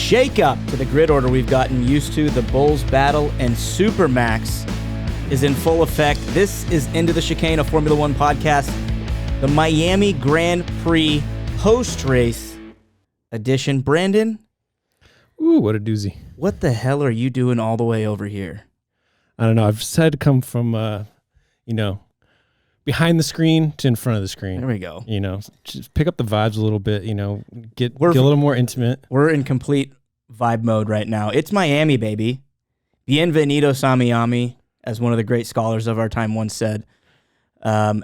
shake-up to the grid order we've gotten used to. The Bulls battle and Supermax is in full effect. This is Into the Chicane, a Formula One podcast. The Miami Grand Prix post-race edition. Brandon? Ooh, what a doozy. What the hell are you doing all the way over here? I don't know. I've just had to come from, behind the screen to in front of the screen. There we go. Just pick up the vibes a little bit, get a little more intimate. We're in complete vibe mode right now. It's Miami, baby. Bienvenidos a Miami, as one of the great scholars of our time once said. The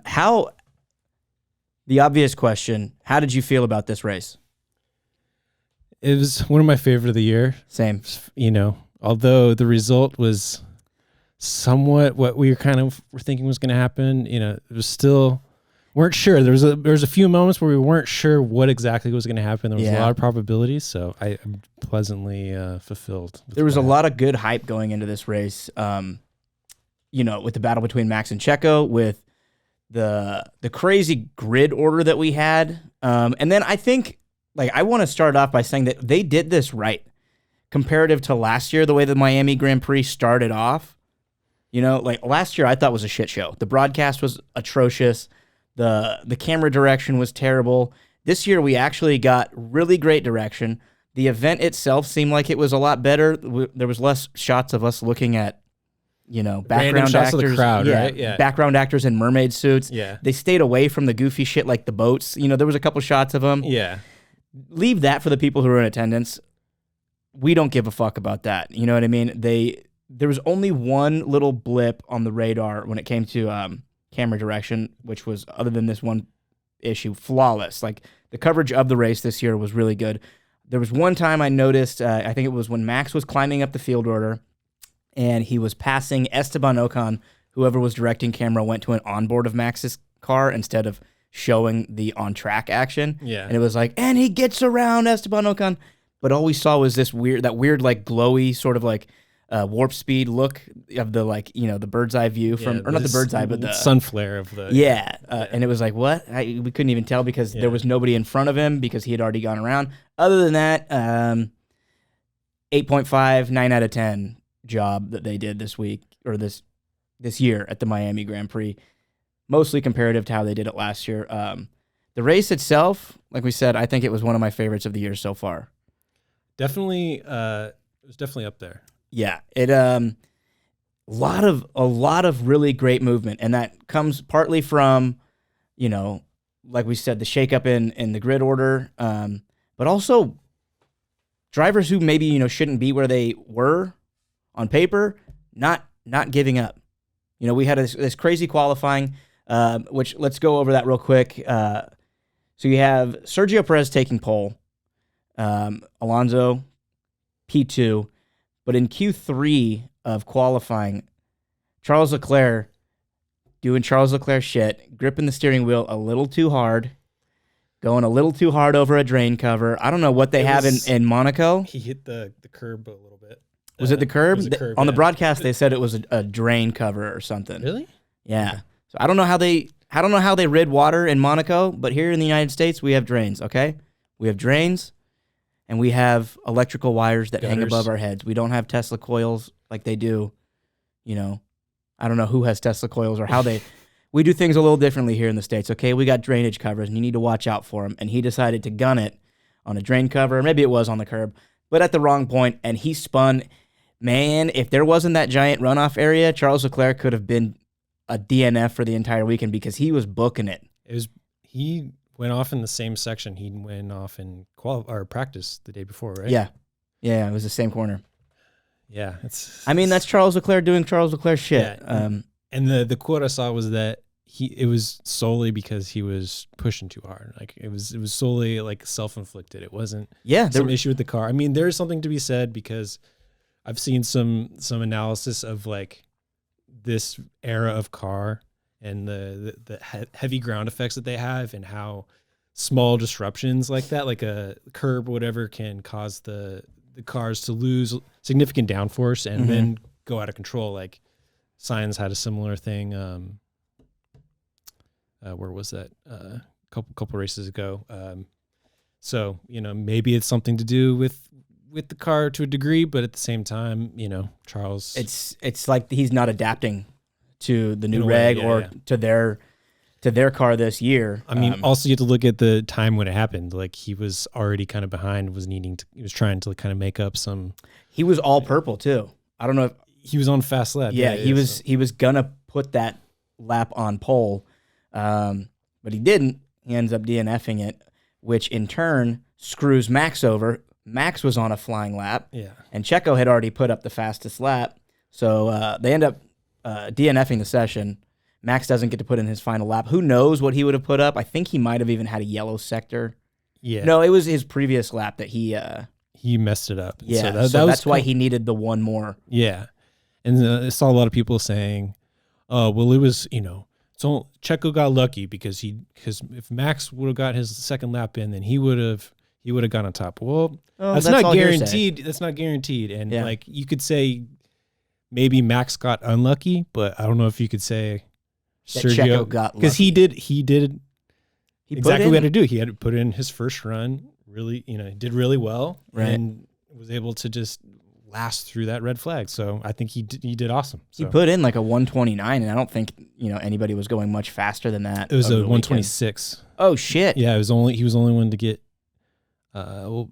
obvious question, how did you feel about this race? It was one of my favorite of the year. Same. Although the result was somewhat what we were thinking was going to happen. It was still, weren't sure. There was a few moments where we weren't sure what exactly was going to happen. There was a lot of probabilities, so I'm pleasantly fulfilled. There was a lot of good hype going into this race. With the battle between Max and Checo, with the crazy grid order that we had, and then I think I want to start off by saying that they did this right comparative to last year. The way the Miami Grand Prix started off. Last year I thought was a shit show. The broadcast was atrocious. The camera direction was terrible. This year we actually got really great direction. The event itself seemed like it was a lot better. There was less shots of us looking at, background actors. Of the crowd, right? Yeah, background actors in mermaid suits. Yeah. They stayed away from the goofy shit like the boats. There was a couple shots of them. Yeah. Leave that for the people who are in attendance. We don't give a fuck about that. You know what I mean? There was only one little blip on the radar when it came to camera direction, which was, other than this one issue, flawless. The coverage of the race this year was really good. There was one time I noticed, I think it was when Max was climbing up the field order, and he was passing Esteban Ocon. Whoever was directing camera went to an onboard of Max's car instead of showing the on-track action. Yeah. And it was and he gets around Esteban Ocon. But all we saw was that weird, glowy sort of warp speed look of the the bird's eye view from, or not the bird's eye, but the sun flare of the and it was what we couldn't even tell because there was nobody in front of him because he had already gone around. Other than that, 8.5, 9 out of 10 job that they did this week or this year at the Miami Grand Prix, mostly comparative to how they did it last year. The race itself, like we said, I think it was one of my favorites of the year so far. Definitely, it was definitely up there. Yeah, it a lot of really great movement, and that comes partly from, like we said, the shakeup in the grid order, but also drivers who maybe shouldn't be where they were on paper, not giving up. We had this crazy qualifying, which let's go over that real quick. So you have Sergio Perez taking pole, Alonso P2. But in Q3 of qualifying, Charles Leclerc doing Charles Leclerc shit, gripping the steering wheel a little too hard, going a little too hard over a drain cover. I don't know what they have in Monaco. He hit the curb a little bit. Was it the curb? It was a curb, on the broadcast, they said it was a drain cover or something. Really? Yeah. Okay. So I don't know how they rid water in Monaco, but here in the United States, we have drains, okay? We have drains. And we have electrical wires that hang above our heads. We don't have Tesla coils like they do. I don't know who has Tesla coils or how they... We do things a little differently here in the States, okay? We got drainage covers, and you need to watch out for them. And he decided to gun it on a drain cover. Or maybe it was on the curb, but at the wrong point, and he spun. Man, if there wasn't that giant runoff area, Charles Leclerc could have been a DNF for the entire weekend because he was booking it. He went off in the same section he went off in practice the day before, right? Yeah, it was the same corner. Yeah, that's Charles Leclerc doing Charles Leclerc shit. Yeah, and the quote I saw was that it was solely because he was pushing too hard. It was solely self-inflicted. It wasn't some issue with the car. There is something to be said because I've seen some analysis of this era of car and the heavy ground effects that they have and how small disruptions like that, like a curb or whatever, can cause the cars to lose significant downforce and then go out of control. Sainz had a similar thing. Where was that? Couple races ago. So maybe it's something to do with with the car to a degree, but at the same time, Charles. It's like he's not adapting to the new reg to their car this year. I mean, also you have to look at the time when it happened. Like he was already kind of behind, he was trying to kind of make up some. He was all purple too. I don't know if he was on fast lap. Yeah, he was gonna put that lap on pole, but he didn't. He ends up DNFing it, which in turn screws Max over. Max was on a flying lap, and Checo had already put up the fastest lap, so they end up DNFing the session. Max doesn't get to put in his final lap. Who knows what he would have put up? I think he might have even had a yellow sector. Yeah. No, it was his previous lap that he messed it up. Yeah, so that's why he needed the one more. Yeah, and I saw a lot of people saying, "Oh, well, it was so Checo got lucky because if Max would have got his second lap in, then he would have gone on top." Well, that's not guaranteed. That's not guaranteed, and like you could say, maybe Max got unlucky, but I don't know if you could say that Sergio got because he did exactly what he had to do. He had to put in his first run. Really, he did really well, and was able to just last through that red flag. So I think he did awesome. So. He put in like a 129, and I don't think anybody was going much faster than that. It was a 126. Oh shit! Yeah, he was the only one to get.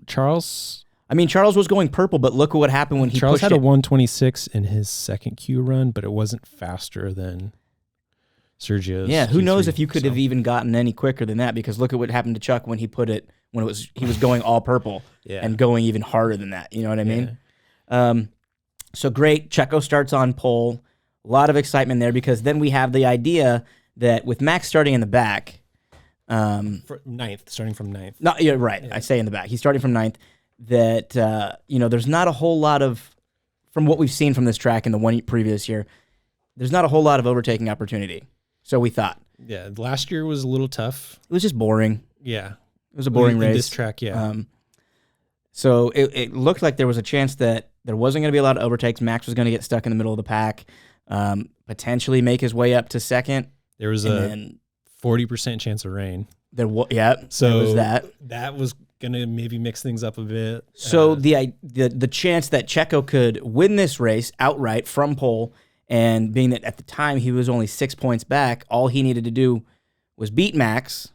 Charles. I mean, Charles was going purple, but look at what happened when Charles pushed had it. a 126 in his second Q run, but it wasn't faster than Sergio's. Yeah, who Q3, knows if you could have even gotten any quicker than that? Because look at what happened to Chuck when he was going all purple and going even harder than that. You know what I mean? So great. Checo starts on pole. A lot of excitement there because then we have the idea that with Max starting in the back. Starting from ninth. No, you're right. Yeah. I say in the back. He's starting from ninth. That, there's not a whole lot of, from what we've seen from this track in the one previous year, there's not a whole lot of overtaking opportunity. So we thought. Yeah, last year was a little tough. It was just boring. Yeah. It was a boring race. This track, yeah. So it looked like there was a chance that there wasn't going to be a lot of overtakes. Max was going to get stuck in the middle of the pack, potentially make his way up to second. There was a 40% chance of rain. So there was that. That was going to maybe mix things up a bit. So the chance that Checo could win this race outright from pole, and being that at the time he was only 6 points back, all he needed to do was beat Max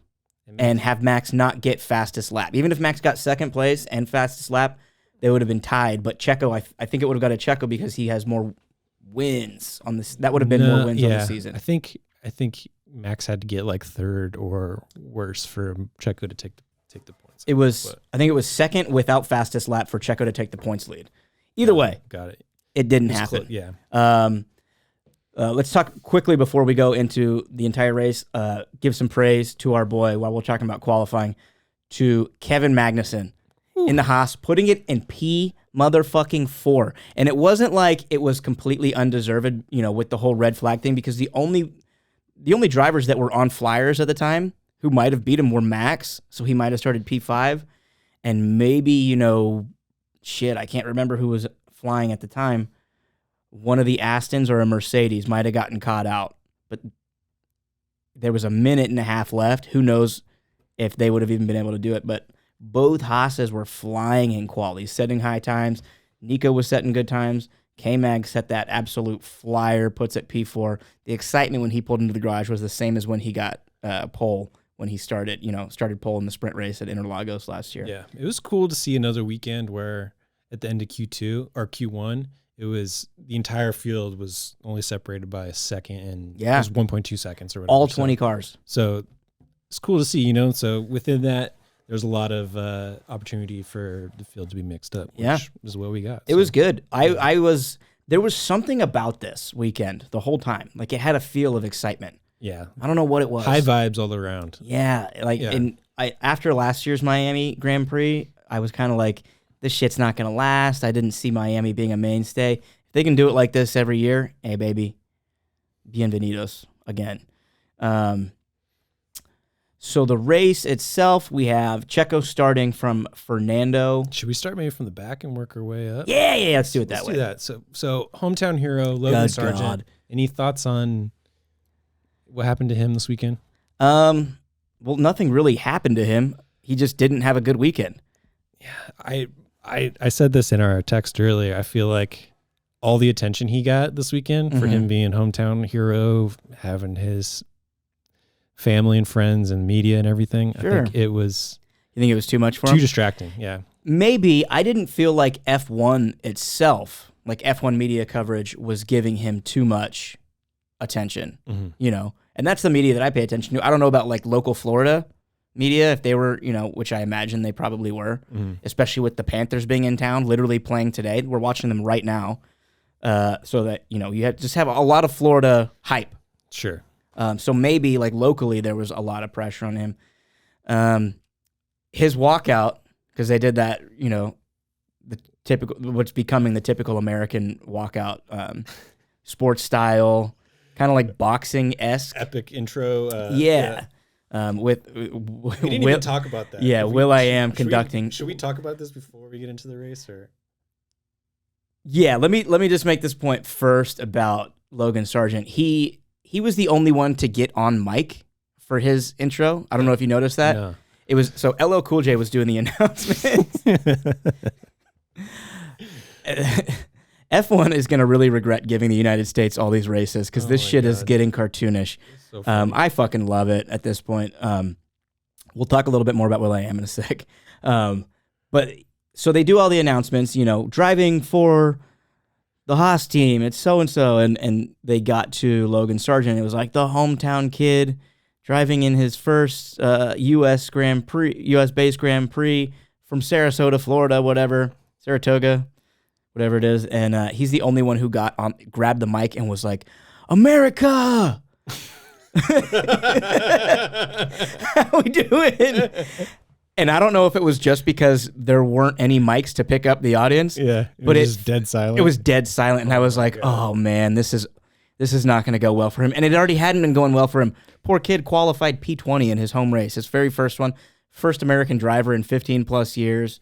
and have Max not get fastest lap. Even if Max got second place and fastest lap, they would have been tied. But Checo, I think it would have got a Checo because he has more wins on this. That would have been more wins on the season. I think Max had to get like third or worse for Checo to take the points. I think it was second without fastest lap for Checo to take the points lead. Either way, got it. It didn't happen. Yeah. Let's talk quickly before we go into the entire race. Give some praise to our boy while we're talking about qualifying, to Kevin Magnussen in the Haas, putting it in P4. And it wasn't like it was completely undeserved, with the whole red flag thing, because the only drivers that were on flyers at the time who might have beat him were Max, so he might have started P5, and maybe, I can't remember who was flying at the time. One of the Astons or a Mercedes might have gotten caught out, but there was a minute and a half left. Who knows if they would have even been able to do it, but both Haas's were flying in quali, setting high times. Nico was setting good times. K-Mag set that absolute flyer, puts it P4. The excitement when he pulled into the garage was the same as when he got pole, when he started pole in the sprint race at Interlagos last year. Yeah, it was cool to see another weekend where at the end of Q2 or Q1, it was the entire field was only separated by a second, and it was 1.2 seconds or whatever. All 20 cars. So it's cool to see, So within that, there's a lot of opportunity for the field to be mixed up, which is what we got. It was good. There was something about this weekend the whole time. Like it had a feel of excitement. Yeah. I don't know what it was. High vibes all around. Yeah. After last year's Miami Grand Prix, I was kind of like, this shit's not going to last. I didn't see Miami being a mainstay. If they can do it like this every year, hey, baby, bienvenidos again. So the race itself, we have Checo starting from Fernando. Should we start maybe from the back and work our way up? Yeah, let's do it that way. Do that. So hometown hero, Logan Sargent. God. Any thoughts on what happened to him this weekend? Well, nothing really happened to him. He just didn't have a good weekend. Yeah, I said this in our text earlier. I feel like all the attention he got this weekend for him being hometown hero, having his family and friends and media and everything. Sure. I think it was. You think it was too much for him? Too distracting. Yeah. Maybe. I didn't feel like F1 itself, like F1 media coverage, was giving him too much attention. You know, and that's the media that I pay attention to. I don't know about like local Florida media, if they were, you know, which I imagine they probably were, especially with the Panthers being in town, literally playing today. We're watching them right now, so that, you know, you just have a lot of Florida hype. Sure. So maybe like locally there was a lot of pressure on him. His walkout, because they did that, you know, the typical, what's becoming the typical American walkout, sports style, kind of like boxing-esque. Epic intro. Yeah. We didn't even talk about that. Yeah, Will.i.am conducting. Should we talk about this before we get into the race, or? Yeah, let me just make this point first about Logan Sargent. He was the only one to get on mic for his intro. I don't know if you noticed that. No. It was so LL Cool J was doing the announcements. F1 is going to really regret giving the United States all these races because this shit is getting cartoonish. So I fucking love it at this point. We'll talk a little bit more about Will.i.am in a sec. But so they do all the announcements, you know, driving for the Haas team, it's so-and-so. And they got to Logan Sargent. It was like the hometown kid driving in his first U.S. based Grand Prix from Sarasota, Florida, Saratoga, whatever it is. And he's the only one who grabbed the mic and was like, America! How we doing? And I don't know if it was just because there weren't any mics to pick up the audience. Yeah, but it was dead silent. It was dead silent, and I was like, "Oh man, this is not going to go well for him." And it already hadn't been going well for him. Poor kid qualified P20 in his home race, his very first one, first American driver in 15 plus years.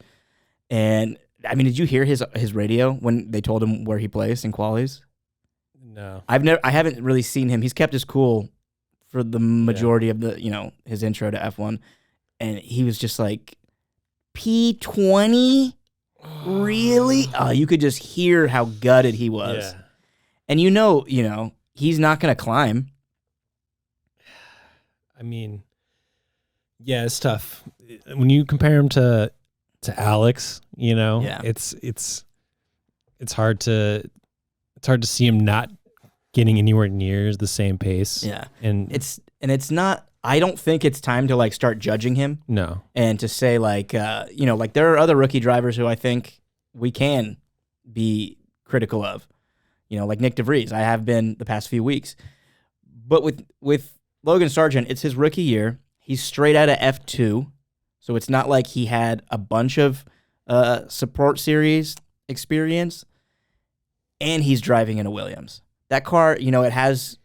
And I mean, did you hear his radio when they told him where he placed in qualies? No, I haven't really seen him. He's kept his cool for the majority of the, you know, his intro to F1. And he was just like, P20? Really? Oh, you could just hear how gutted he was. Yeah. And you know, he's not going to climb. I mean, yeah, it's tough. When you compare him to Alex, you know, it's hard to see him not getting anywhere near the same pace. Yeah. And it's not, I don't think it's time to like start judging him. No. And to say like, you know, like there are other rookie drivers who I think we can be critical of, you know, like Nick DeVries. I have been the past few weeks. But with Logan Sargent, it's his rookie year. He's straight out of F2. So it's not like he had a bunch of support series experience. And he's driving in a Williams. That car, you know, it has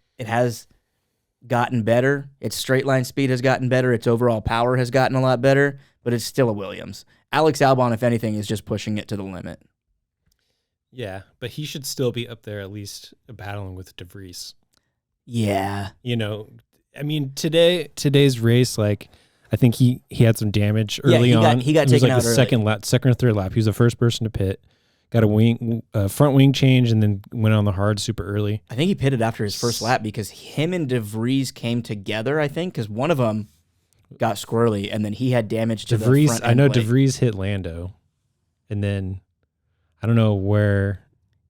gotten better. Its straight line speed has gotten better. Its overall power has gotten a lot better, but it's still a Williams. Alex Albon, if anything, is just pushing it to the limit. Yeah, but he should still be up there at least battling with DeVries. Yeah. You know, I mean, today's race, like, I think he had some damage early on. He got taken out early. Second or third lap. He was the first person to pit. Got a front wing change and then went on the hard super early. I think he pitted after his first lap because him and DeVries came together, I think, because one of them got squirrely and then he had damage to the front I know plate. DeVries hit Lando, and then I don't know where.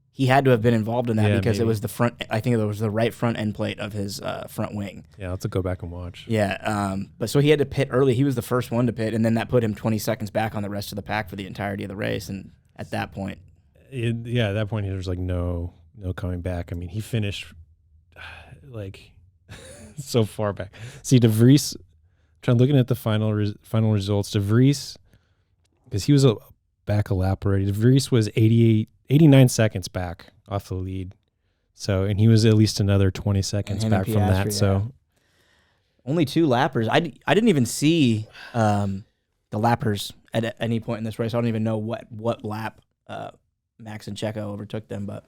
He had to have been involved in that because maybe. It was the front. I think it was the right front end plate of his front wing. Yeah, I'll have to go back and watch. Yeah, but so he had to pit early. He was the first one to pit, and then that put him 20 seconds back on the rest of the pack for the entirety of the race. And at that point, at that point, there was like no coming back. I mean, he finished like so far back. See, DeVries. Looking at the final results. DeVries, because he was back a lap already. DeVries was 89 seconds back off the lead. So, and he was at least another 20 seconds back from that. Yeah. So, only two lappers. I didn't even see the lappers at any point in this race. I don't even know what lap Max and Checo overtook them, but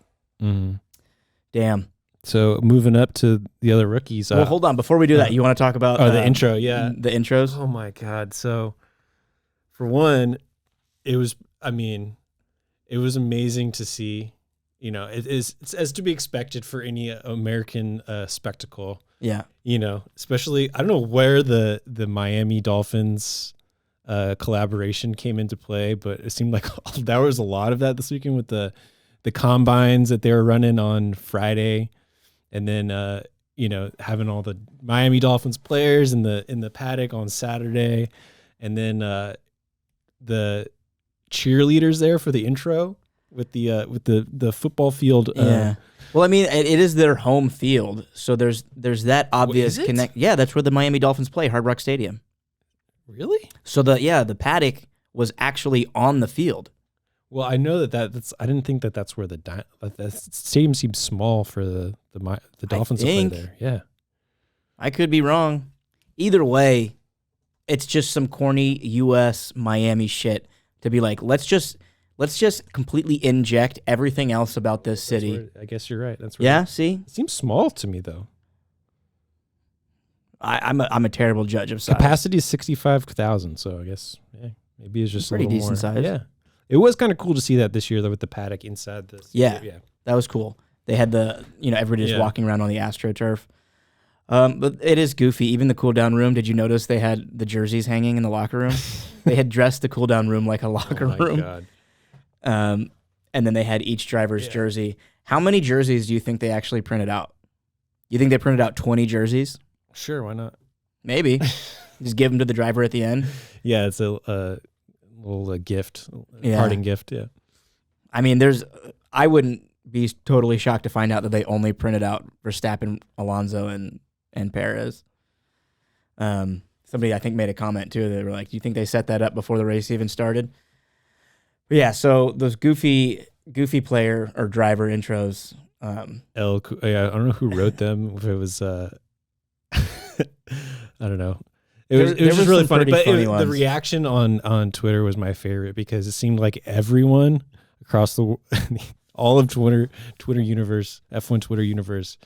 damn. So moving up to the other rookies. Well, hold on. Before we do that, you want to talk about the intro? Yeah, the intros. Oh my God. So, for one, it was. I mean, it was amazing to see. It's as to be expected for any American spectacle. Yeah. Especially I don't know where the Miami Dolphins collaboration came into play, but it seemed like there was a lot of that this weekend with the combines that they were running on Friday, and then having all the Miami Dolphins players in the paddock on Saturday, and then the cheerleaders there for the intro with the football field. Yeah. Well, I mean, it is their home field, so there's that obvious connect. Yeah, that's where the Miami Dolphins play, Hard Rock Stadium. Really? So the paddock was actually on the field. Well, I know that's. I didn't think that's where the stadium seems small for the Dolphins to play there. Yeah, I could be wrong. Either way, it's just some corny U.S. Miami shit to be like, let's just completely inject everything else about this city. I guess you're right. That's right. Yeah. See, it seems small to me though. I'm a terrible judge of size. Capacity is 65,000, so I guess maybe it's just pretty a little decent more. size. Yeah. It was kind of cool to see that this year, though, with the paddock inside this. Yeah, that was cool. They had everybody just walking around on the AstroTurf. But it is goofy. Even the cool down room, did you notice they had the jerseys hanging in the locker room? They had dressed the cool down room like a locker room. God. And then they had each driver's jersey. How many jerseys do you think they actually printed out? You think they printed out 20 jerseys? Sure, why not? Maybe. Just give them to the driver at the end. Yeah, it's a little gift, parting gift. Yeah. I mean, I wouldn't be totally shocked to find out that they only printed out Verstappen, Alonso, and Perez. Somebody I think made a comment too. They were like, "Do you think they set that up before the race even started?" But yeah. So those goofy player or driver intros. I don't know who wrote them. If it was, I don't know. It was just really funny. But the reaction on Twitter was my favorite because it seemed like everyone across all of Twitter universe, F1 Twitter universe,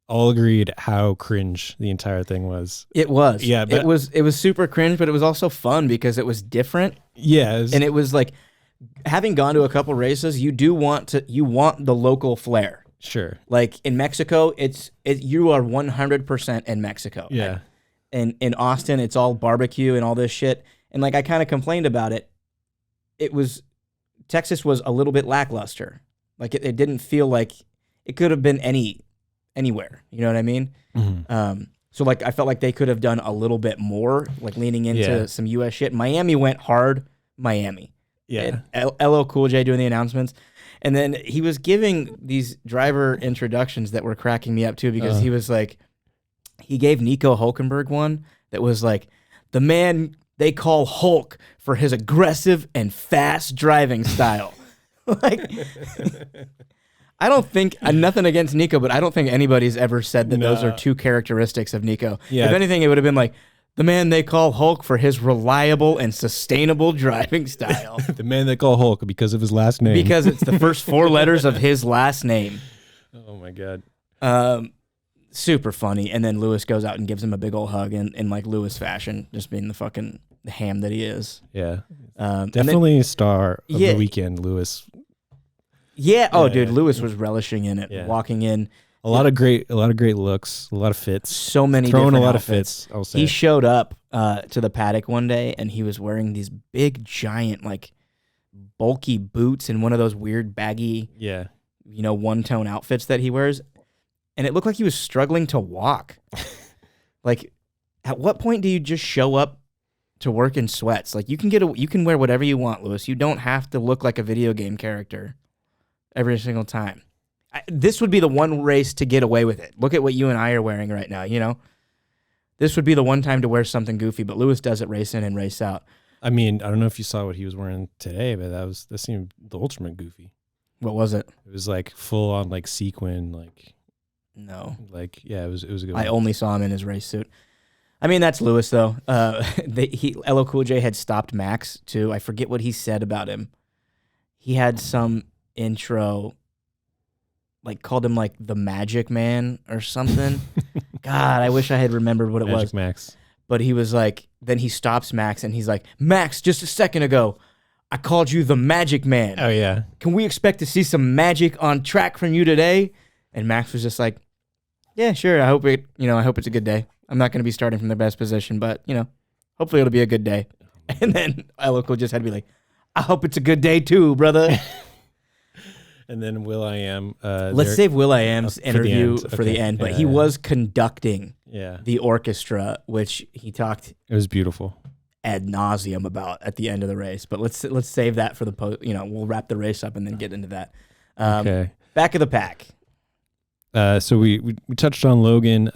all agreed how cringe the entire thing was. It was. Yeah, but it was super cringe, but it was also fun because it was different. Yeah. And it was like, having gone to a couple races, you want the local flair. Sure. Like in Mexico, you are 100% in Mexico. Yeah. Like, in Austin, it's all barbecue and all this shit. And like I kind of complained about it. Texas was a little bit lackluster. Like it didn't feel like it could have been anywhere. You know what I mean? Mm-hmm. So like I felt like they could have done a little bit more, like leaning into some U.S. shit. Miami went hard. Miami. Yeah. LL Cool J doing the announcements. And then he was giving these driver introductions that were cracking me up too because he was like, he gave Nico Hulkenberg one that was like, the man they call Hulk for his aggressive and fast driving style. Like, I don't think, nothing against Nico, but I don't think anybody's ever said that those are two characteristics of Nico. Yeah. If anything, it would have been like, the man they call Hulk for his reliable and sustainable driving style. The man they call Hulk because of his last name. Because it's the first four letters of his last name. Oh, my God. Super funny. And then Lewis goes out and gives him a big old hug in like Lewis fashion, just being the fucking ham that he is. Yeah. Definitely a star of the weekend, Lewis. Yeah. Oh, dude, Lewis was relishing in it, walking in. A lot of great looks, a lot of fits. So many throwing different a lot outfits. Of fits. I'll say he showed up to the paddock one day, and he was wearing these big, giant, like bulky boots and one of those weird baggy, one-tone outfits that he wears, and it looked like he was struggling to walk. Like, at what point do you just show up to work in sweats? Like, you can wear whatever you want, Lewis. You don't have to look like a video game character every single time. This would be the one race to get away with it. Look at what you and I are wearing right now, you know? This would be the one time to wear something goofy, but Lewis does it race in and race out. I mean, I don't know if you saw what he was wearing today, but that seemed the ultimate goofy. What was it? It was like full on like sequin, like no. Like it was a good one. I only saw him in his race suit. I mean, that's Lewis though. LL Cool J had stopped Max too. I forget what he said about him. He had some intro, like called him like the Magic Man or something. God, I wish I had remembered what it was. Max. But he was like, then he stops Max and he's like, Max, just a second ago, I called you the Magic Man. Oh, yeah. Can we expect to see some magic on track from you today? And Max was just like, yeah, sure. I hope it's a good day. I'm not going to be starting from the best position, but, hopefully it'll be a good day. And then Loco just had to be like, I hope it's a good day too, brother. And then Will.i.am. Let's save Will.i.am's interview for the end, but he was conducting the orchestra, which he talked. It was beautiful. Ad nauseum about at the end of the race, but let's save that for the post. We'll wrap the race up and then get into that. Okay. Back of the pack. So we touched on Logan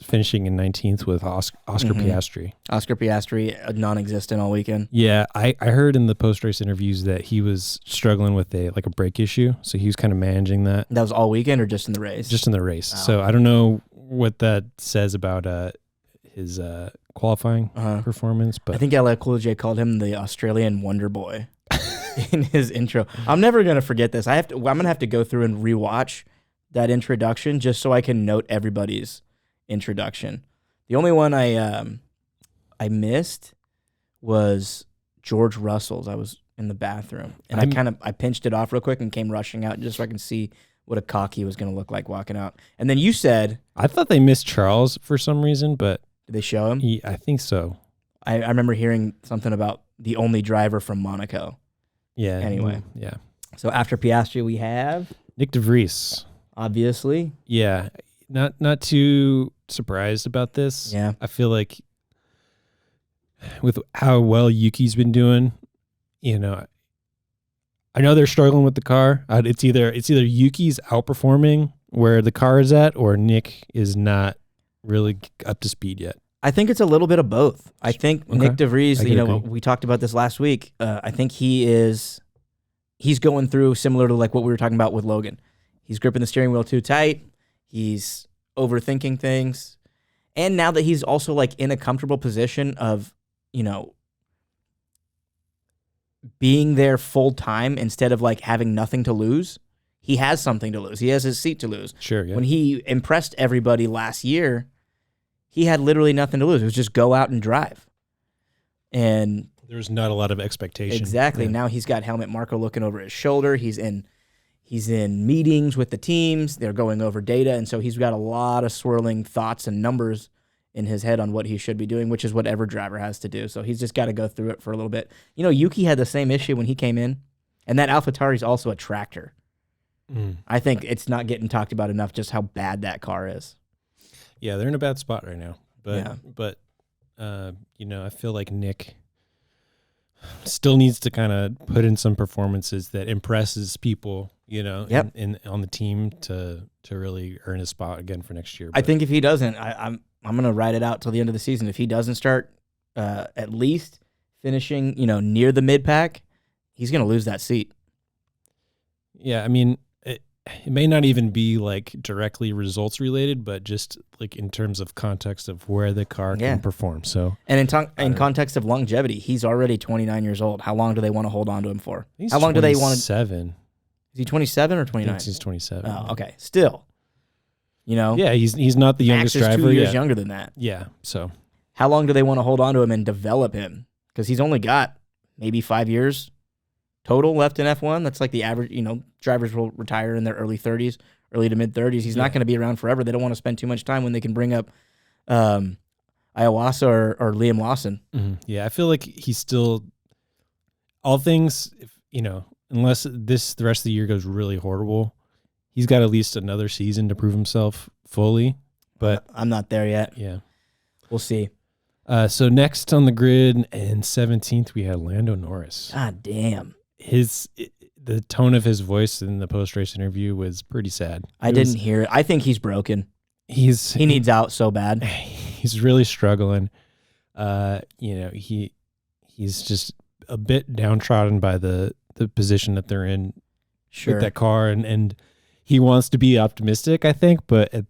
finishing in 19th with Oscar Piastri. Oscar Piastri, non-existent all weekend. Yeah, I heard in the post-race interviews that he was struggling with a brake issue, so he was kind of managing that. That was all weekend or just in the race? Just in the race. Oh. So I don't know what that says about his qualifying performance, but I think LL Cool J called him the Australian Wonder Boy in his intro. I'm never gonna forget this. I'm gonna have to go through and rewatch that introduction just so I can note everybody's introduction. The only one I missed was George Russell's. I was in the bathroom and I pinched it off real quick and came rushing out just so I can see what a cock he was gonna look like walking out. And then you said I thought they missed Charles for some reason, but did they show him? I think so. I remember hearing something about the only driver from Monaco. Yeah. Anyway. Yeah. So after Piastri, we have Nick de Vries. Obviously. Yeah. Not too surprised about this. Yeah. I feel like with how well Yuki's been doing, I know they're struggling with the car. It's either Yuki's outperforming where the car is at, or Nick is not really up to speed yet. I think it's a little bit of both. I think Nick de Vries, agree. We talked about this last week. I think he's going through similar to like what we were talking about with Logan. He's gripping the steering wheel too tight. He's overthinking things. And now that he's also like in a comfortable position of, being there full time instead of like having nothing to lose, he has something to lose. He has his seat to lose. Sure, yeah. When he impressed everybody last year, he had literally nothing to lose. It was just go out and drive. And there was not a lot of expectation. Exactly. Yeah. Now he's got Helmut Marko looking over his shoulder. He's in meetings with the teams. They're going over data. And so he's got a lot of swirling thoughts and numbers in his head on what he should be doing, which is what every driver has to do. So he's just got to go through it for a little bit. Yuki had the same issue when he came in. And that AlphaTauri is also a tractor. I think it's not getting talked about enough just how bad that car is. Yeah, they're in a bad spot right now. But I feel like Nick still needs to kind of put in some performances that impresses people, in on the team to really earn a spot again for next year. But I think if he doesn't, I'm going to ride it out till the end of the season. If he doesn't start at least finishing, near the mid-pack, he's going to lose that seat. Yeah, I mean, it may not even be like directly results related, but just like in terms of context of where the car can perform. So, and in context of longevity, he's already 29 years old. How long do they want to hold on to him for? How long do they want to? 27. Is he 27 or 29? I think he's 27. Oh, okay. Still, Yeah, he's not the youngest driver. Max is 2 years younger than that. Yeah. So, how long do they want to hold on to him and develop him? Because he's only got maybe 5 years total left in F1. That's like the average, drivers will retire in their early 30s, early to mid 30s. He's not going to be around forever. They don't want to spend too much time when they can bring up Iwasa or Liam Lawson. Mm-hmm. Yeah, I feel like he's still, all things, unless the rest of the year goes really horrible, he's got at least another season to prove himself fully. But I'm not there yet. Yeah. We'll see. So next on the grid and 17th, we had Lando Norris. God damn. The tone of his voice in the post-race interview was pretty sad. I didn't hear it. I think he's broken. He needs out so bad. He's really struggling. He's just a bit downtrodden by the position that they're in with that car, and he wants to be optimistic, I think, but at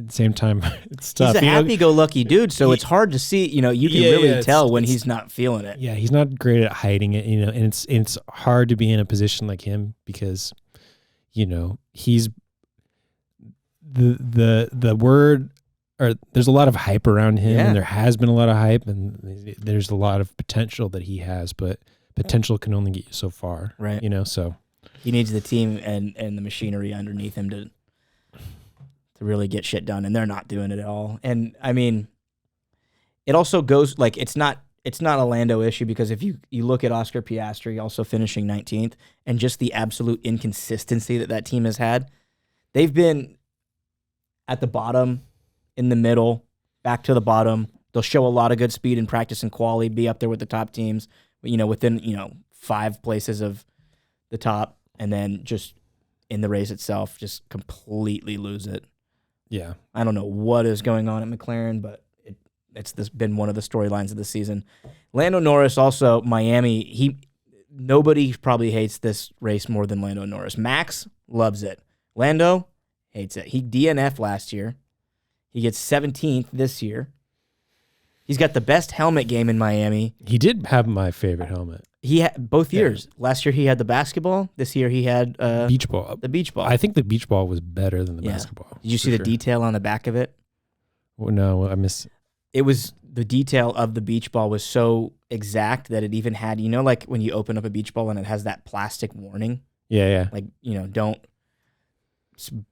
the same time, it's tough. He's a happy-go-lucky dude, so it's hard to see. You can really tell when he's not feeling it. Yeah, he's not great at hiding it. And it's hard to be in a position like him because, he's the word, or there's a lot of hype around him, and there has been a lot of hype, and there's a lot of potential that he has, but potential can only get you so far. Right. So he needs the team and the machinery underneath him to really get shit done, and they're not doing it at all. And I mean, it also goes like it's not a Lando issue, because if you look at Oscar Piastri also finishing 19th and just the absolute inconsistency that team has had, they've been at the bottom, in the middle, back to the bottom. They'll show a lot of good speed in practice and quali, be up there with the top teams, within 5 places of the top, and then just in the race itself, just completely lose it. Yeah. I don't know what is going on at McLaren, but it's been one of the storylines of the season. Lando Norris also, Miami, nobody probably hates this race more than Lando Norris. Max loves it. Lando hates it. He DNF'd last year. He gets 17th this year. He's got the best helmet game in Miami. He did have my favorite helmet. He had both years. Last year he had the basketball. This year he had beach ball. The beach ball. I think the beach ball was better than the basketball. Did you see the detail on the back of it? Well, no, I missed. It was the detail of the beach ball was so exact that it even had, like when you open up a beach ball and it has that plastic warning. Yeah. Like, don't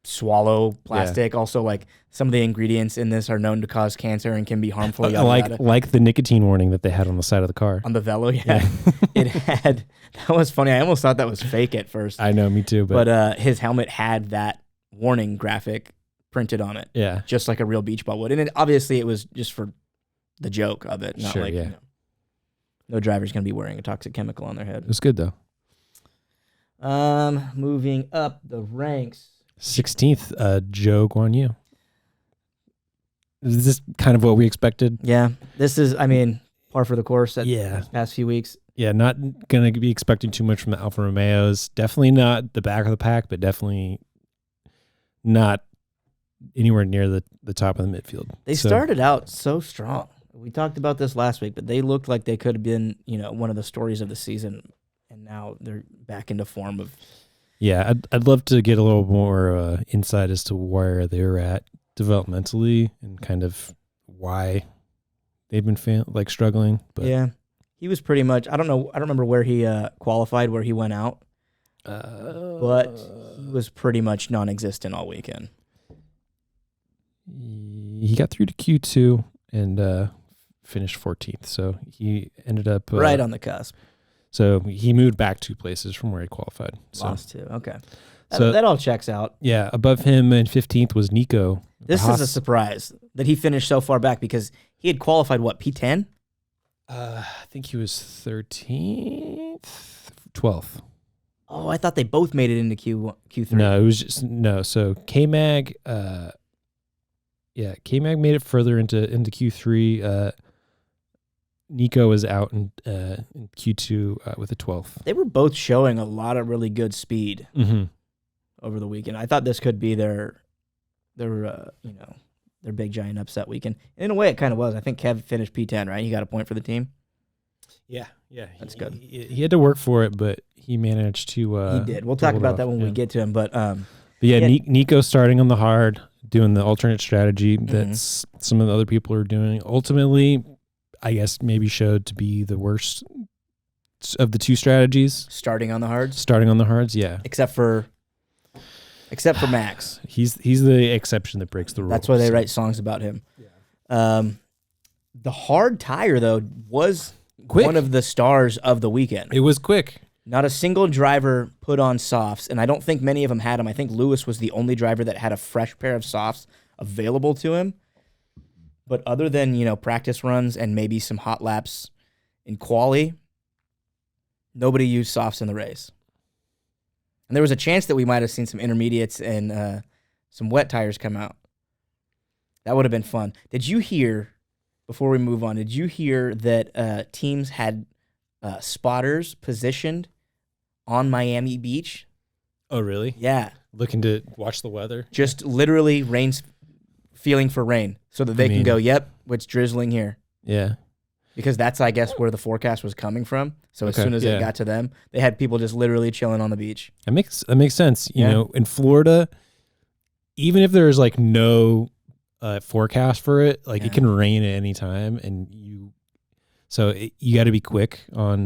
swallow plastic. Yeah. Also, like some of the ingredients in this are known to cause cancer and can be harmful. Like the nicotine warning that they had on the side of the car. On the Velo, yeah. It had, that was funny. I almost thought that was fake at first. I know, me too. But his helmet had that warning graphic printed on it. Yeah. Just like a real beach ball would. And obviously it was just for the joke of it. Not no driver's going to be wearing a toxic chemical on their head. It was good, though. Moving up the ranks. 16th, Joe Guan Yu. Is this kind of what we expected? Yeah. This is, par for the course these past few weeks. Yeah, not going to be expecting too much from the Alfa Romeos. Definitely not the back of the pack, but definitely not anywhere near the top of the midfield. They started out so strong. We talked about this last week, but they looked like they could have been, one of the stories of the season, and now they're back into form of. Yeah, I'd love to get a little more insight as to where they're at developmentally and kind of why they've been struggling. But yeah, he was pretty much. I don't remember where he qualified, where he went out, but he was pretty much non-existent all weekend. He got through to Q2 and finished 14th, so he ended up right on the cusp. So he moved back 2 places from where he qualified. Lost 2. Okay. That all checks out. Yeah. Above him in 15th was Nico. This is a surprise that he finished so far back, because he had qualified, P10? I think he was 13th, 12th. Oh, I thought they both made it into Q3. No, it was just, no. So K-Mag, K-Mag made it further into Q3. Nico was out in Q2 with a 12th. They were both showing a lot of really good speed over the weekend. I thought this could be their big giant upset weekend. In a way, it kind of was. I think Kev finished P10, right? He got a point for the team. Yeah. That's good. He had to work for it, but he managed to. He did. We'll talk about that when we get to him. But Nico starting on the hard, doing the alternate strategy that some of the other people are doing. Ultimately, I guess maybe showed to be the worst of the 2 strategies. Starting on the hards, yeah. Except for Max. He's the exception that breaks the rules. That's why they write songs about him. Yeah. The hard tire, though, was quick. One of the stars of the weekend. It was quick. Not a single driver put on softs, and I don't think many of them had them. I think Lewis was the only driver that had a fresh pair of softs available to him. But other than, practice runs and maybe some hot laps in quali, nobody used softs in the race. And there was a chance that we might have seen some intermediates and some wet tires come out. That would have been fun. Did you hear, before we move on, that teams had spotters positioned on Miami Beach? Oh, really? Yeah. Looking to watch the weather? Just literally feeling for rain so that they can go, yep, it's drizzling here. Yeah. Because that's, I guess, where the forecast was coming from. So as soon as it got to them, they had people just literally chilling on the beach. That makes sense. You know, in Florida, even if there's no forecast for it, it can rain at any time, and you got to be quick on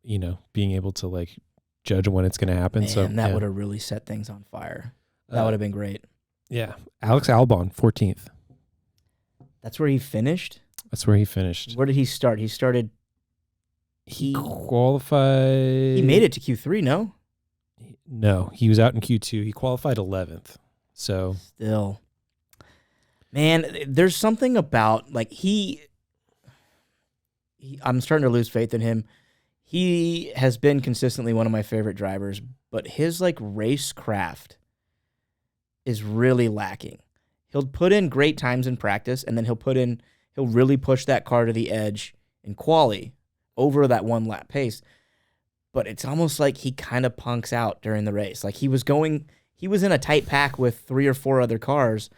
being able to like judge when it's going to happen. Man, that would have really set things on fire. That would have been great. Yeah. Alex Albon, 14th. That's where he finished? That's where he finished. Where did he start? He qualified. He made it to Q3, no? No, he was out in Q2. He qualified 11th. So still, man, there's something about like I'm starting to lose faith in him. He has been consistently one of my favorite drivers, but his like race craft is really lacking. He'll put in great times in practice, and then he'll really push that car to the edge in quali over that one lap pace. But it's almost like he kind of punks out during the race. Like he was in a tight pack with 3 or 4 other cars,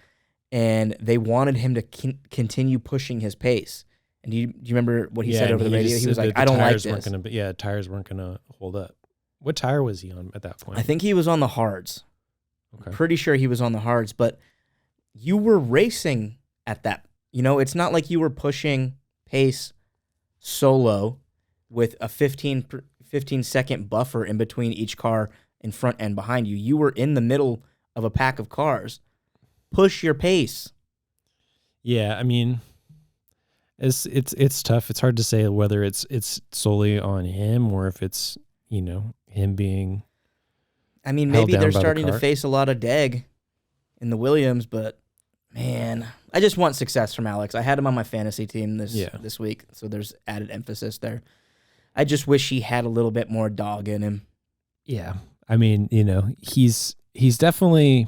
and they wanted him to continue pushing his pace. And do you remember what he said over the radio? He was like, I don't like this. Tires weren't going to hold up. What tire was he on at that point? I think he was on the hards. Okay. I'm pretty sure he was on the hards, but you were racing at that. It's not like you were pushing pace solo with a 15-second buffer in between each car in front and behind you. You were in the middle of a pack of cars. Push your pace. Yeah, I mean, it's tough. It's hard to say whether it's solely on him or if it's him being. I mean, maybe they're starting to face a lot of deg in the Williams, but man, I just want success from Alex. I had him on my fantasy team this week, so there's added emphasis there. I just wish he had a little bit more dog in him. Yeah, I mean, he's definitely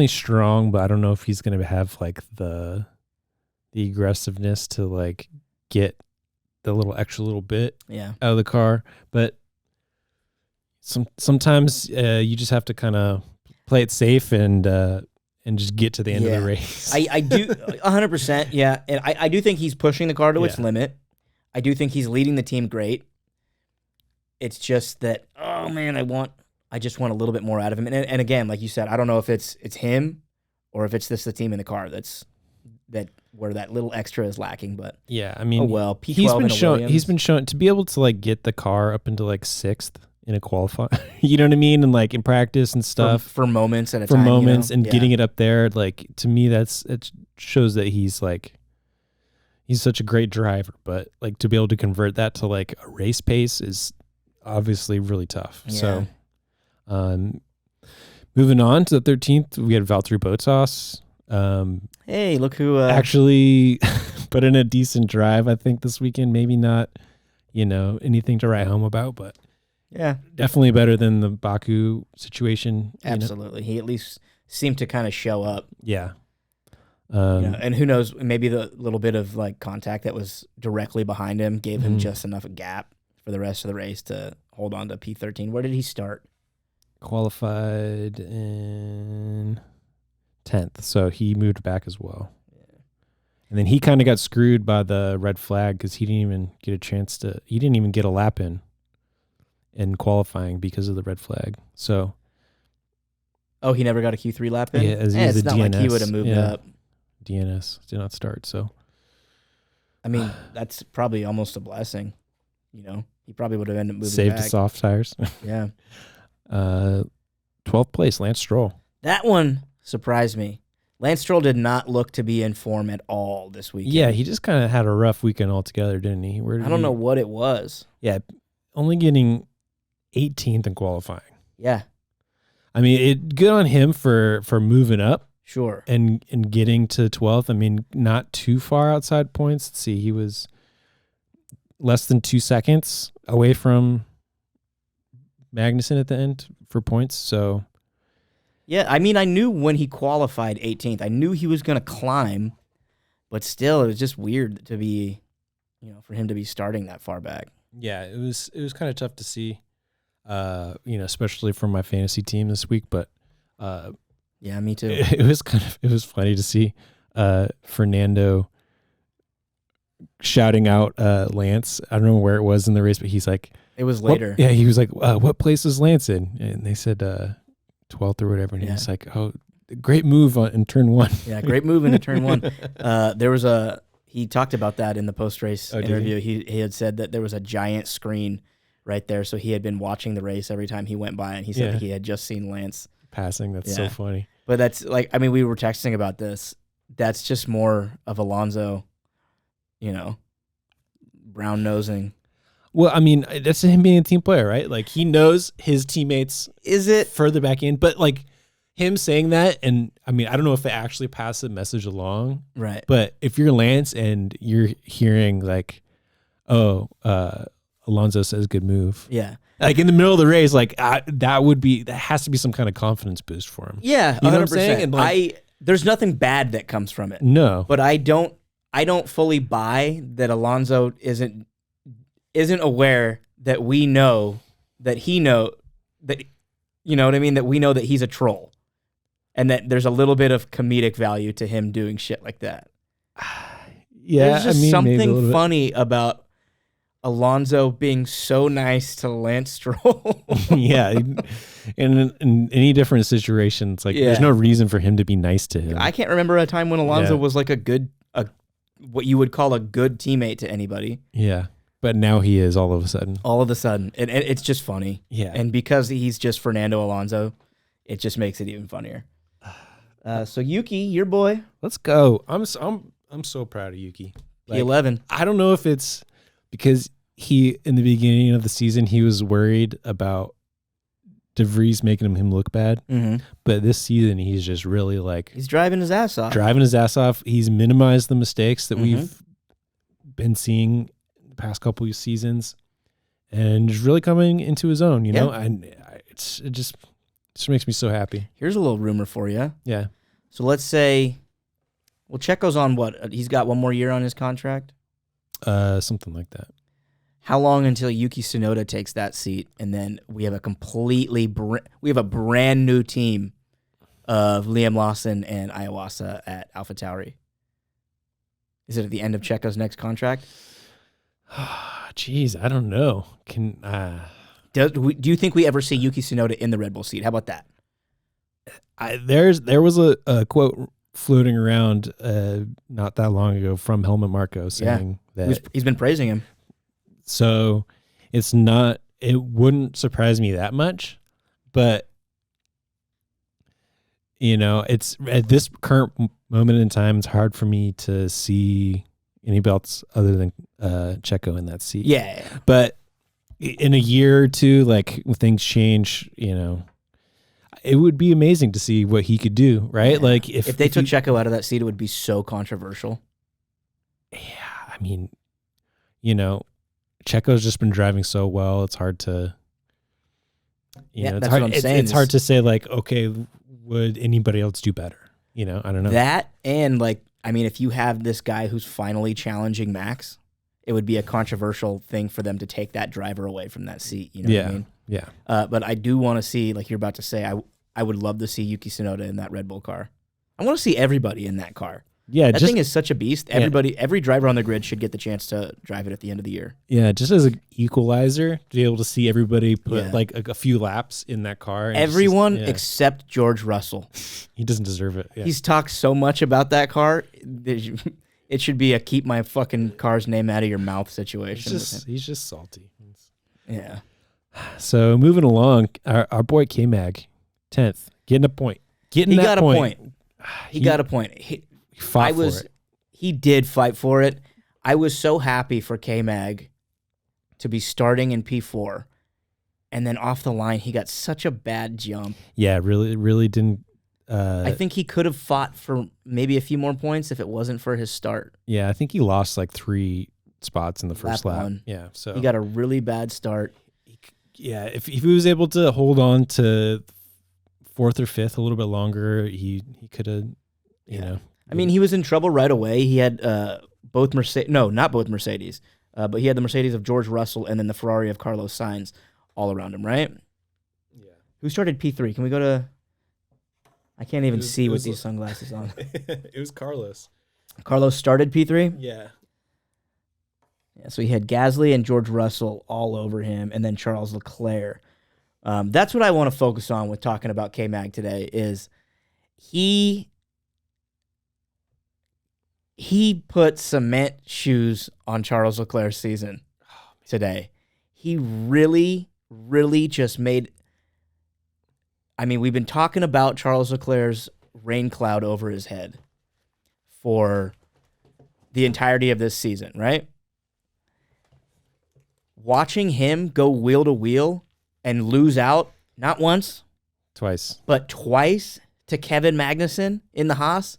strong, but I don't know if he's going to have like the aggressiveness to like get the extra little bit out of the car. But sometimes you just have to kind of play it safe and just get to the end of the race. I do 100%. Yeah, and I do think he's pushing the car to its limit. I do think he's leading the team great. It's just that, oh man, I just want a little bit more out of him. And again, like you said, I don't know if it's him or if it's the team in the car where that little extra is lacking. But yeah, I mean, P12 he's been shown to be able to like get the car up into like 6th in a qualify. You know what I mean? And like in practice and stuff for moments at a time. And getting it up there, like to me, it shows that he's such a great driver. But like to be able to convert that to like a race pace is obviously really tough. Yeah. So, moving on to the 13th, we had Valtteri Bottas. Hey, look who actually put in a decent drive, I think, this weekend. Maybe not, anything to write home about, but yeah, definitely better than the Baku situation. Absolutely. He at least seemed to kind of show up. Yeah. And who knows, maybe the little bit of like contact that was directly behind him gave him just enough gap for the rest of the race to hold on to P13. Where did he start? Qualified in 10th, so he moved back as well. Yeah. And then he kind of got screwed by the red flag because he didn't even get a lap in qualifying because of the red flag. So, he never got a Q3 lap in? Yeah, it's not like he would have moved up. DNS did not start, so. I mean, that's probably almost a blessing. He probably would have ended up moving Saved back. the soft tires. Yeah. 12th place, Lance Stroll. That one surprised me. Lance Stroll did not look to be in form at all this weekend. Yeah, he just kind of had a rough weekend altogether, didn't he? I don't know what it was. Yeah, only getting 18th in qualifying. Yeah. I mean, good on him for moving up. Sure. And getting to 12th. I mean, not too far outside points. Let's see, he was less than 2 seconds away from Magnussen at the end for points. So, yeah, I mean, I knew when he qualified 18th, I knew he was going to climb, but still, it was just weird to be, for him to be starting that far back. Yeah, it was kind of tough to see, especially for my fantasy team this week. But yeah, me too. It was funny to see Fernando shouting out Lance. I don't know where it was in the race, but he's like, it was later. He was like, what place is Lance in? And they said 12th or whatever. And he was like, oh, great move in turn 1. Yeah, great move into turn 1. He talked about that in the post-race interview. He had said that there was a giant screen right there, so he had been watching the race every time he went by, and he said that he had just seen Lance passing. That's so funny. But that's like, I mean, we were texting about this. That's just more of Alonso, brown nosing. Well, I mean, that's him being a team player, right? Like, he knows his teammates. Is it further back in? But like him saying that, and I mean, I don't know if it actually passed the message along, right? But if you're Lance and you're hearing like, Alonso says good move, like in the middle of the race, like that has to be some kind of confidence boost for him. Yeah, 100%. You know what I'm saying? And like, there's nothing bad that comes from it. No, but I don't fully buy that Alonso isn't aware that we know that he know that, you know what I mean? That we know that he's a troll, and that there's a little bit of comedic value to him doing shit like that. Yeah, there's just something funny about Alonso being so nice to Lance Stroll. Yeah, in any different situations, like there's no reason for him to be nice to him. I can't remember a time when Alonso was like what you would call a good teammate to anybody. Yeah, but now he is all of a sudden. And it's just funny. Yeah, and because he's just Fernando Alonso, it just makes it even funnier. So Yuki, your boy, let's go. I'm so proud of Yuki. Like, P11. I don't know if it's because in the beginning of the season, he was worried about De Vries making him look bad. Mm-hmm. But this season, he's just really like... He's driving his ass off. He's minimized the mistakes that we've been seeing the past couple of seasons. And just really coming into his own, you know? And it just makes me so happy. Here's a little rumor for you. Yeah. So let's say... Well, Checo's on what? He's got one more year on his contract? Something like that. How long until Yuki Tsunoda takes that seat, and then we have a brand new team of Liam Lawson and Iwasa at AlphaTauri? Is it at the end of Checo's next contract? Jeez, I don't know. Do you think we ever see Yuki Tsunoda in the Red Bull seat? How about that? There was a quote floating around not that long ago from Helmut Marko saying that he's been praising him. So it wouldn't surprise me that much, but it's at this current moment in time, it's hard for me to see anybody else other than Checo in that seat. Yeah. But in a year or two, like when things change, it would be amazing to see what he could do, right? Yeah. Like if they took Checo out of that seat, it would be so controversial. Yeah, I mean, Checo's just been driving so well. It's hard to, that's what I'm saying. It's hard to say like, okay, would anybody else do better? I don't know. That and like, I mean, if you have this guy who's finally challenging Max, it would be a controversial thing for them to take that driver away from that seat. You know what I mean? Yeah. But I do want to see, like you're about to say, I would love to see Yuki Tsunoda in that Red Bull car. I want to see everybody in that car. Yeah, that thing is such a beast. Every driver on the grid should get the chance to drive it at the end of the year. Yeah, just as an equalizer, to be able to see everybody put like a few laps in that car. Everyone except George Russell. He doesn't deserve it. Yeah. He's talked so much about that car. It should be a keep my fucking car's name out of your mouth situation. He's just salty. Yeah. So moving along, our boy K-Mag, 10th, getting a point. He got a point. He got a point. He did fight for it. I was so happy for K-Mag to be starting in P4, and then off the line, he got such a bad jump. Yeah, really didn't. I think he could have fought for maybe a few more points if it wasn't for his start. Yeah, I think he lost like 3 spots in the first lap. One. Yeah, so he got a really bad start. Yeah, if he was able to hold on to 4th or 5th a little bit longer, he could have, I mean, he was in trouble right away. He had not both Mercedes, but he had the Mercedes of George Russell and then the Ferrari of Carlos Sainz all around him, right? Yeah. Who started P3? Can we go to... I can't even see with these sunglasses on. It was Carlos. Carlos started P3? Yeah. Yeah, so he had Gasly and George Russell all over him, and then Charles Leclerc. That's what I want to focus on with talking about K-Mag today, is he he put cement shoes on Charles Leclerc's season today. He really, really just made. I mean, we've been talking about Charles Leclerc's rain cloud over his head for the entirety of this season, right? Watching him go wheel to wheel and lose out, not once, but twice to Kevin Magnussen in the Haas,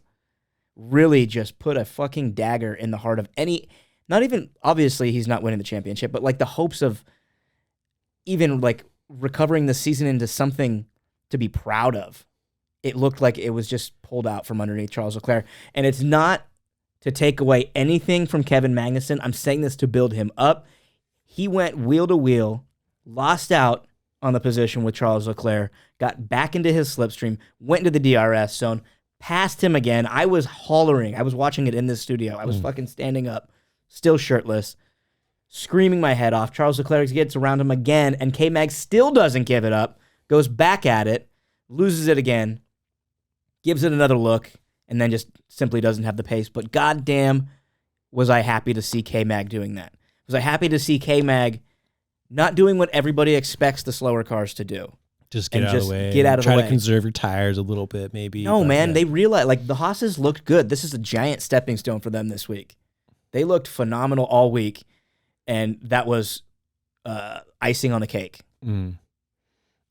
really just put a fucking dagger in the heart of any, not even, obviously he's not winning the championship, but like the hopes of even like recovering the season into something to be proud of. It looked like it was just pulled out from underneath Charles Leclerc. And it's not to take away anything from Kevin Magnussen. I'm saying this to build him up. He went wheel to wheel, lost out on the position with Charles Leclerc, got back into his slipstream, went into the DRS zone, passed him again. I was hollering. I was watching it in this studio. I was fucking standing up, still shirtless, screaming my head off. Charles Leclerc gets around him again, and K-Mag still doesn't give it up, goes back at it, loses it again, gives it another look, and then just simply doesn't have the pace. But goddamn, was I happy to see K-Mag doing that. Was I happy to see K-Mag not doing what everybody expects the slower cars to do. Just get out of the way. Get out of the way. Try to conserve your tires a little bit, maybe. No, man, they realized, like, the Haas's looked good. This is a giant stepping stone for them this week. They looked phenomenal all week, and that was icing on the cake.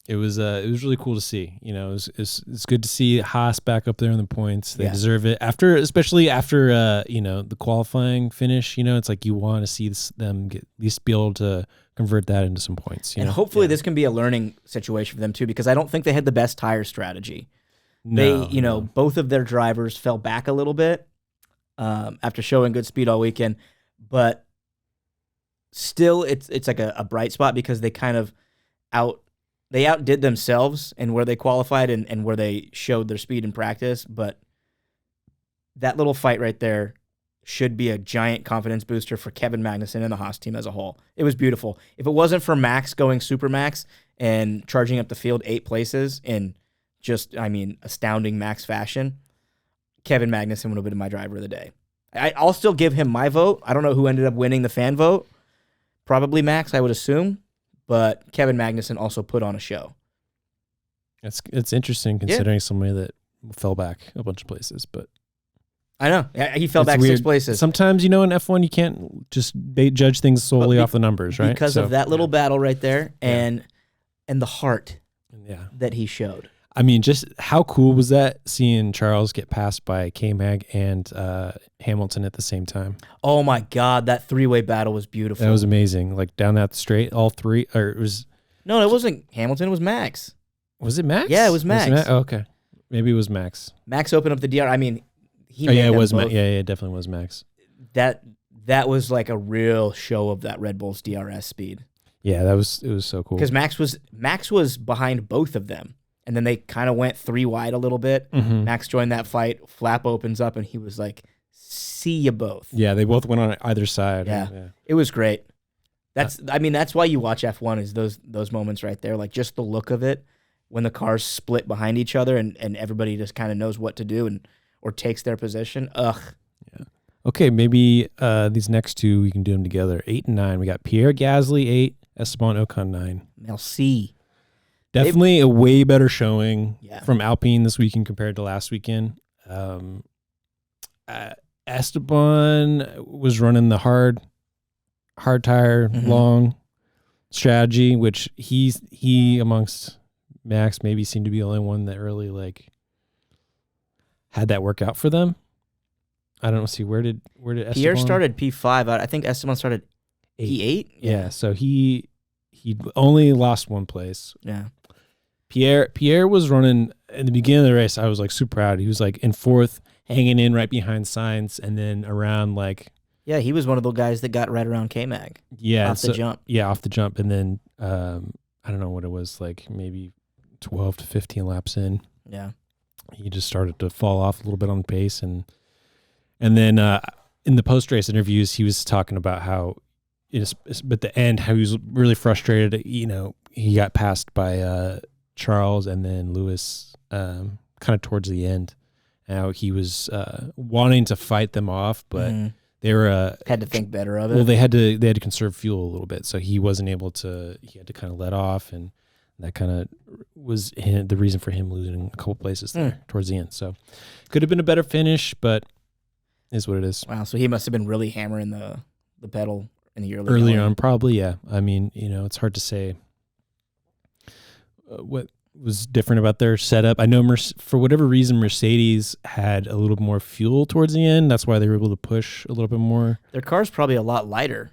It was really cool to see. You know, it's good to see Haas back up there in the points. They deserve it especially after the qualifying finish. You know, it's like you want to see them at least be able to convert that into some points. You know? Hopefully this can be a learning situation for them too, because I don't think they had the best tire strategy. Both of their drivers fell back a little bit after showing good speed all weekend, but still, it's like a bright spot because they kind of outdid themselves and where they qualified and where they showed their speed in practice. But that little fight right there should be a giant confidence booster for Kevin Magnussen and the Haas team as a whole. It was beautiful. If it wasn't for Max going super max and charging up the field 8 places in just, astounding Max fashion, Kevin Magnussen would have been my driver of the day. I'll still give him my vote. I don't know who ended up winning the fan vote. Probably Max, I would assume. But Kevin Magnussen also put on a show. It's interesting considering somebody that fell back a bunch of places, but I know he fell back weird. 6 places. Sometimes in F1 you can't just judge things solely off the numbers, right? Because of that little battle right there and the heart that he showed. I mean, just how cool was that seeing Charles get passed by K-Mag and Hamilton at the same time? Oh my God, that 3-way battle was beautiful. That was amazing. Like down that straight, all three, or it was. No, it wasn't Hamilton. It was Max. Was it Max? Yeah, it was Max. Oh, okay, maybe it was Max. Max opened up the DR. I mean, it was Max. Yeah, it definitely was Max. That was like a real show of that Red Bull's DRS speed. Yeah, it was so cool. Because Max was behind both of them. And then they kind of went 3 wide a little bit. Mm-hmm. Max joined that fight. Flap opens up, and he was like, "See you both." Yeah, they both went on either side. Yeah. It was great. That's why you watch F1 is those moments right there. Like just the look of it when the cars split behind each other and everybody just kind of knows what to do or takes their position. Ugh. Yeah. Okay, maybe these next two we can do them together. 8 and 9. We got Pierre Gasly 8, Esteban Ocon 9. Merci. Definitely a way better showing from Alpine this weekend compared to last weekend. Esteban was running the hard tire, long strategy, which he amongst Max maybe seemed to be the only one that really had that work out for them. I don't know. See, where did Esteban? Pierre started P5. I think Esteban started P8. Yeah, so he only lost 1 place. Yeah. Pierre was running in the beginning of the race. I was super proud. He was in 4th, hanging in right behind Sainz, and then around he was one of the guys that got right around K-Mag. Yeah, off the jump. Yeah, off the jump, and then I don't know what it was, maybe 12 to 15 laps in. Yeah, he just started to fall off a little bit on pace, and then in the post race interviews, he was talking about how, at the end, how he was really frustrated. He got passed by Charles and then Lewis kind of towards the end, how he was wanting to fight them off, but they were had to think better of it. Well, they had to conserve fuel a little bit, so he wasn't able to. He had to kind of let off, and that kind of was the reason for him losing a couple places there towards the end. So could have been a better finish, but is what it is. Wow, so he must have been really hammering the pedal in the early on, probably. Yeah, I mean, it's hard to say what was different about their setup. I know for whatever reason, Mercedes had a little more fuel towards the end. That's why they were able to push a little bit more. Their car's probably a lot lighter,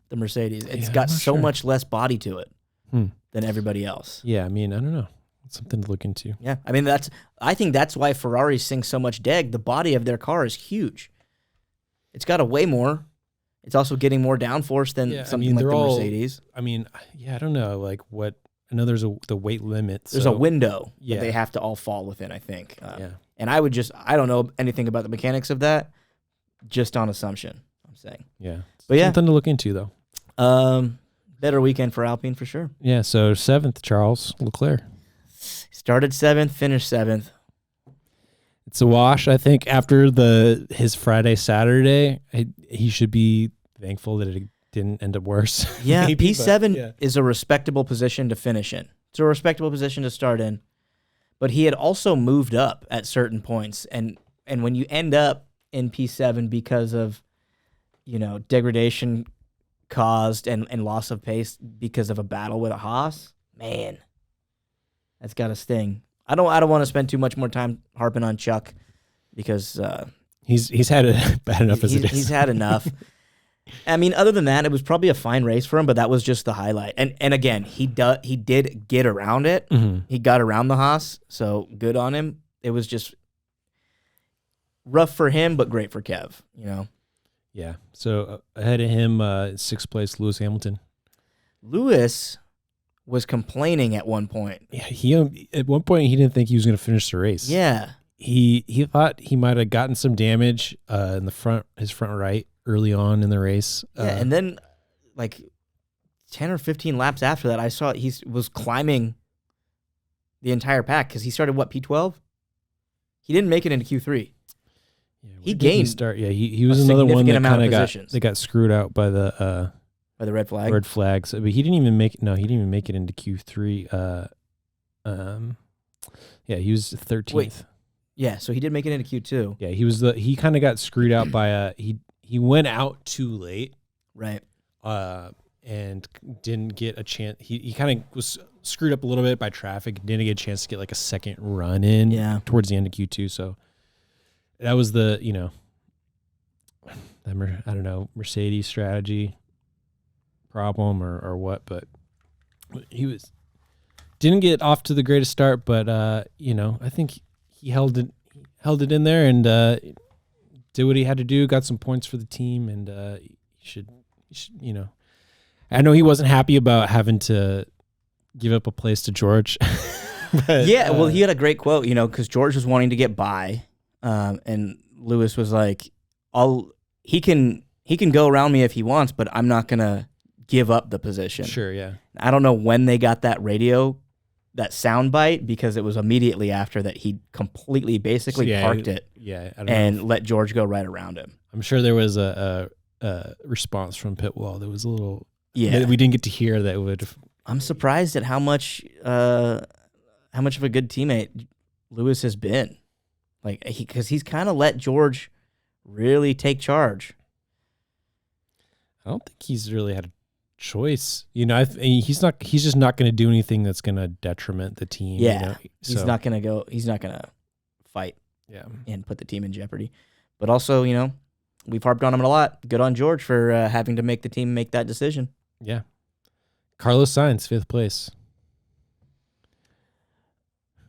the Mercedes. It's got so much less body to it than everybody else. Yeah, I mean, I don't know. It's something to look into. Yeah, I mean, I think that's why Ferrari sings so much deg. The body of their car is huge. It's got a way more. It's also getting more downforce than something like the Mercedes. I mean, I don't know, like what. I know there's the weight limit. There's a window that they have to all fall within, I think. And I don't know anything about the mechanics of that, just on assumption, I'm saying. Yeah. But something to look into, though. Better weekend for Alpine for sure. Yeah, so 7th, Charles Leclerc. Started 7th, finished 7th. It's a wash, I think, after his Friday, Saturday. He should be thankful that it didn't end up worse. Yeah, maybe, P7 is a respectable position to finish in. It's a respectable position to start in. But he had also moved up at certain points. And when you end up in P7 because of, degradation caused and loss of pace because of a battle with a Haas, man, that's got to sting. I don't want to spend too much more time harping on Chuck because he's had it bad enough as it is. He's had enough. I mean, other than that, it was probably a fine race for him, but that was just the highlight. And again, he did get around it. Mm-hmm. He got around the Haas, so good on him. It was just rough for him, but great for Kev, Yeah. So ahead of him, 6th place, Lewis Hamilton. Lewis was complaining at one point. Yeah, at one point he didn't think he was going to finish the race. Yeah. He thought he might have gotten some damage in his front right early on in the race. And then like 10 or 15 laps after that, I saw he was climbing the entire pack because he started, P12? He didn't make it into Q3. Yeah, he gained. He was another one that kind of got screwed out by the red flag. Red flags, but he didn't even make it. No, he didn't even make it into Q3. He was 13th. Wait. Yeah, so he did make it into Q2. Yeah, he kind of got screwed out by he went out too late. Right. And didn't get a chance. He kind of was screwed up a little bit by traffic. Didn't get a chance to get like a second run in towards the end of Q2. So that was the, I don't know, Mercedes strategy problem or what, but he didn't get off to the greatest start, but I think he held it in there and did what he had to do, got some points for the team, and he should I know he wasn't happy about having to give up a place to George. But, well, he had a great quote, because George was wanting to get by, and Lewis was like, he can go around me if he wants, but I'm not gonna give up the position. Sure, yeah. I don't know when they got that sound bite, because it was immediately after that he completely basically parked it and let George go right around him. I'm sure there was a response from pit wall that was a little that we didn't get to hear that would. I'm surprised at how much of a good teammate Lewis has been, like because he's kind of let George really take charge. I don't think he's really had a choice. He's just not going to do anything that's going to detriment the team. Yeah, he's not going to fight. Yeah, and put the team in jeopardy. But also, we've harped on him a lot. Good on George for having to make the team make that decision. Yeah. Carlos Sainz, 5th place.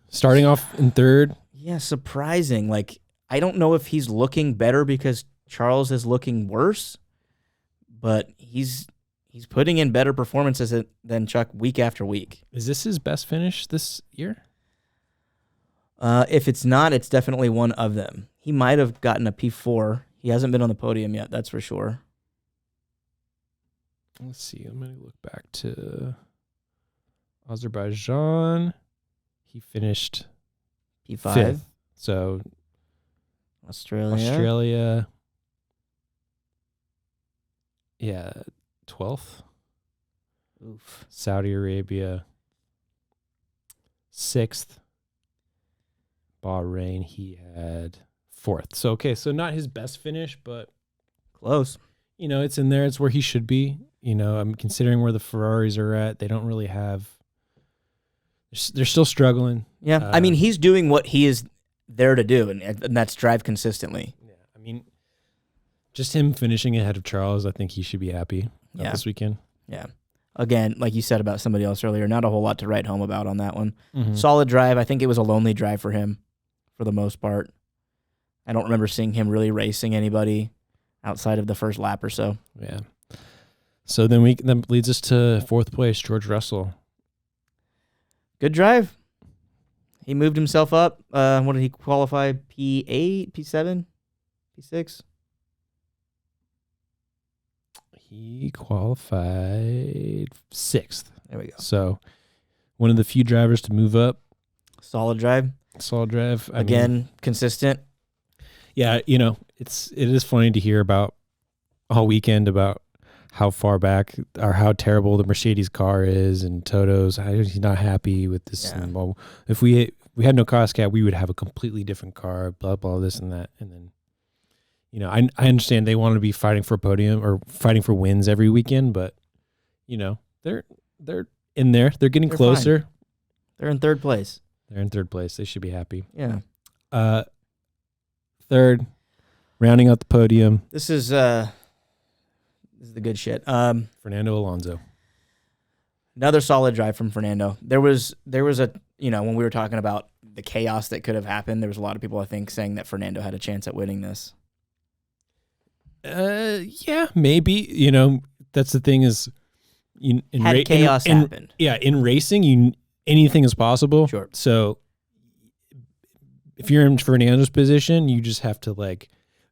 Starting off in 3rd. Yeah, surprising. Like, I don't know if he's looking better because Charles is looking worse, but he's putting in better performances than Chuck week after week. Is this his best finish this year? If it's not, it's definitely one of them. He might have gotten a P4. He hasn't been on the podium yet, that's for sure. Let's see. I'm going to look back to Azerbaijan. He finished P5. 5th. So Australia. Yeah, 12th. Oof. Saudi Arabia, 6th. Bahrain, he had 4th. So, okay, so not his best finish, but close. It's in there. It's where he should be. I'm considering where the Ferraris are at. They don't really have. They're still struggling. Yeah, I mean, he's doing what he is there to do, and that's drive consistently. Yeah, I mean, just him finishing ahead of Charles, I think he should be happy this weekend. Yeah. Again, like you said about somebody else earlier, not a whole lot to write home about on that one. Mm-hmm. Solid drive. I think it was a lonely drive for him for the most part. I don't remember seeing him really racing anybody outside of the first lap or so. Yeah. So then that leads us to 4th place, George Russell. Good drive. He moved himself up. What did he qualify? P8, P7, P6? He qualified 6th. There we go. So one of the few drivers to move up. Solid drive. Again, consistent. Yeah, it is funny to hear about all weekend about how far back or how terrible the Mercedes car is, and Toto's he's not happy with this. Yeah. And, well, if we had no cost cap, we would have a completely different car. Blah blah this and that, and then I understand they want to be fighting for a podium or fighting for wins every weekend, but they're in there. They're getting closer. Fine. They're in 3rd place. They're in 3rd place. They should be happy. Yeah. 3rd, rounding out the podium. This is the good shit. Fernando Alonso. Another solid drive from Fernando. There was a when we were talking about the chaos that could have happened, there was a lot of people I think saying that Fernando had a chance at winning this. Yeah, maybe. That's the thing is, chaos happened. Yeah, in racing, anything is possible. Sure. So if you're in Fernando's position, you just have to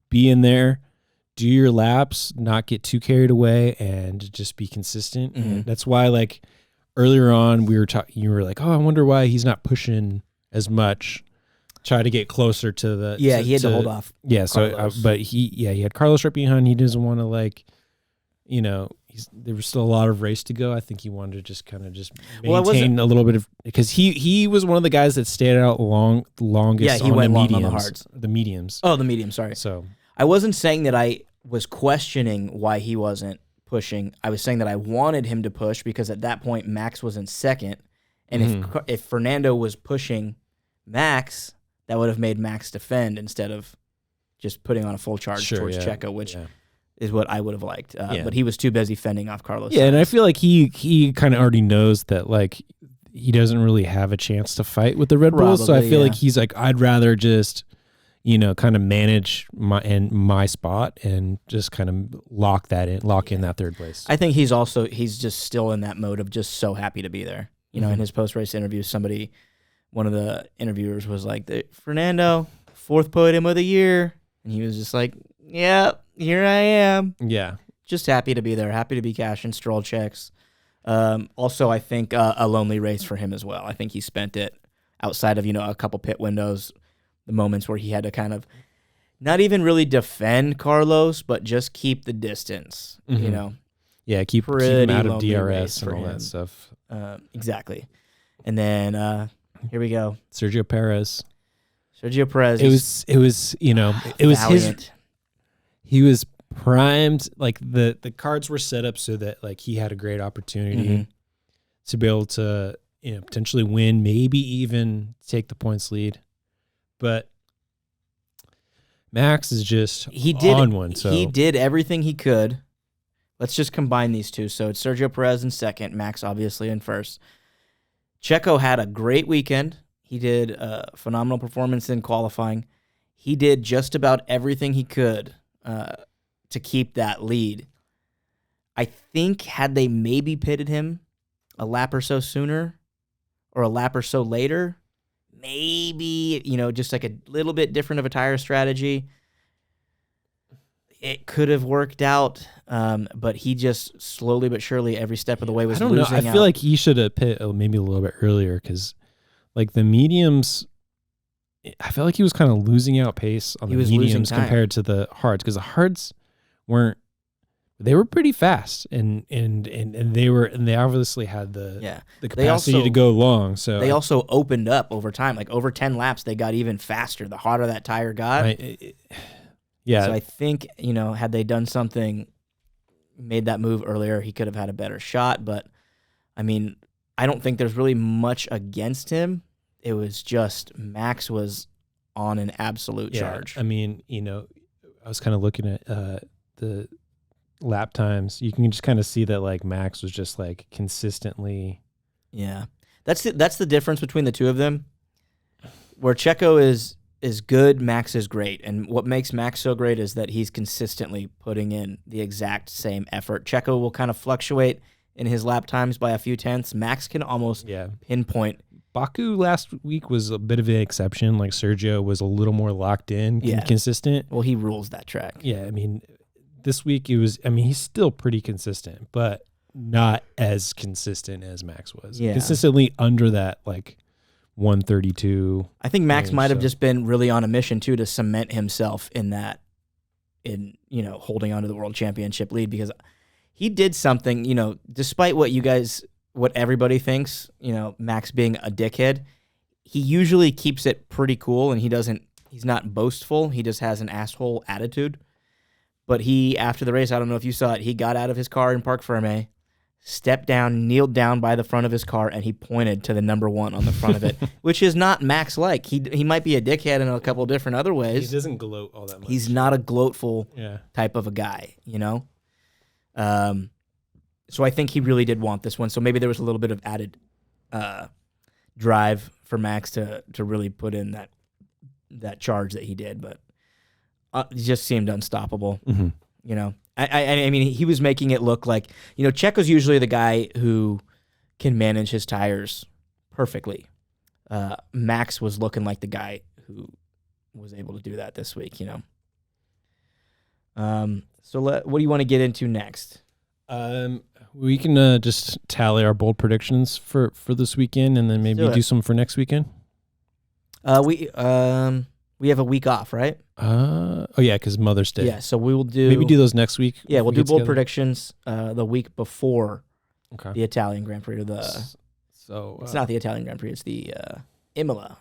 be in there, do your laps, not get too carried away, and just be consistent. Mm-hmm. And that's why earlier on we were talking. You were like, "Oh, I wonder why he's not pushing as much." Try to get closer to the. Yeah, he had to hold off. Yeah, so but he had Carlos right behind. He doesn't want to there was still a lot of race to go. I think he wanted to just maintain a little bit of, because he was one of the guys that stayed out longest. Yeah, he went long on the hards, the mediums. Oh, the mediums. Sorry. So I wasn't saying that I was questioning why he wasn't pushing. I was saying that I wanted him to push because at that point Max was in 2nd, and if Fernando was pushing Max, that would have made Max defend instead of just putting on a full charge towards Checo, which is what I would have liked. But he was too busy fending off Carlos. Yeah, and I feel like he kind of already knows that he doesn't really have a chance to fight with the Red Bulls. So I feel like he's I'd rather just kind of manage my spot and just kind of lock in that 3rd place. I think he's just still in that mode of just so happy to be there. In his post-race interview, one of the interviewers was like, Fernando, 4th podium of the year. And he was just like, yeah, here I am. Yeah. Just happy to be there, happy to be cashing Stroll checks. Also, I think a lonely race for him as well. I think he spent it outside of, a couple pit windows, the moments where he had to kind of not even really defend Carlos, but just keep the distance, Yeah, keep him out of DRS and all that stuff. Exactly. And then here we go. Sergio Perez. It was his. He was primed. The cards were set up so that he had a great opportunity to be able to potentially win, maybe even take the points lead. But Max is just on one. So he did everything he could. Let's just combine these two. So it's Sergio Perez in 2nd, Max obviously in 1st. Checo had a great weekend. He did a phenomenal performance in qualifying. He did just about everything he could to keep that lead. I think had they maybe pitted him a lap or so sooner or a lap or so later, maybe, just a little bit different of a tire strategy, it could have worked out. But he just slowly but surely every step of the way was losing out. I feel like he should have pit maybe a little bit earlier because the mediums I felt like he was kind of losing out pace on the mediums compared to the hards, because the hards they were pretty fast, and they obviously had the capacity to go long. So they also opened up over time, like over 10 laps, they got even faster the hotter that tire got. Right. So I think, had they done something, made that move earlier, he could have had a better shot. But I mean, I don't think there's really much against him. It was just Max was on an absolute charge. I mean, I was kind of looking at the lap times. You can just kind of see that like Max was just like consistently. Yeah, that's the difference between the two of them. Where Checo is good, Max is great, and what makes Max so great is that he's consistently putting in the exact same effort. Checo will kind of fluctuate in his lap times by a few tenths. Max can almost pinpoint. Baku last week was a bit of an exception. Like Sergio was a little more locked in, consistent. Well, he rules that track. Yeah, I mean, this week he's still pretty consistent, but not as consistent as Max was. Yeah. Consistently under that like 132. I think Max might have just been really on a mission too to cement himself in holding on to the world championship lead, because he did something, despite what everybody thinks, Max being a dickhead, he usually keeps it pretty cool, and he's not boastful. He just has an asshole attitude. But after the race, I don't know if you saw it, he got out of his car in Parc Ferme, stepped down, kneeled down by the front of his car, and he pointed to the number 1 on the front of it, which is not Max-like. He might be a dickhead in a couple different other ways. He doesn't gloat all that much. He's not a gloatful type of a guy, So I think he really did want this one. So maybe there was a little bit of added drive for Max to really put in that charge that he did, but he just seemed unstoppable. Mm-hmm. I mean, he was making it look like, Checo's usually the guy who can manage his tires perfectly. Max was looking like the guy who was able to do that this week, So what do you want to get into next? We can just tally our bold predictions for this weekend, and then maybe do some for next weekend. We have a week off, right? Because Mother's Day. Yeah, so we will do those next week. Yeah, we'll do bold predictions the week before the Italian Grand Prix, So it's not the Italian Grand Prix; it's the Imola.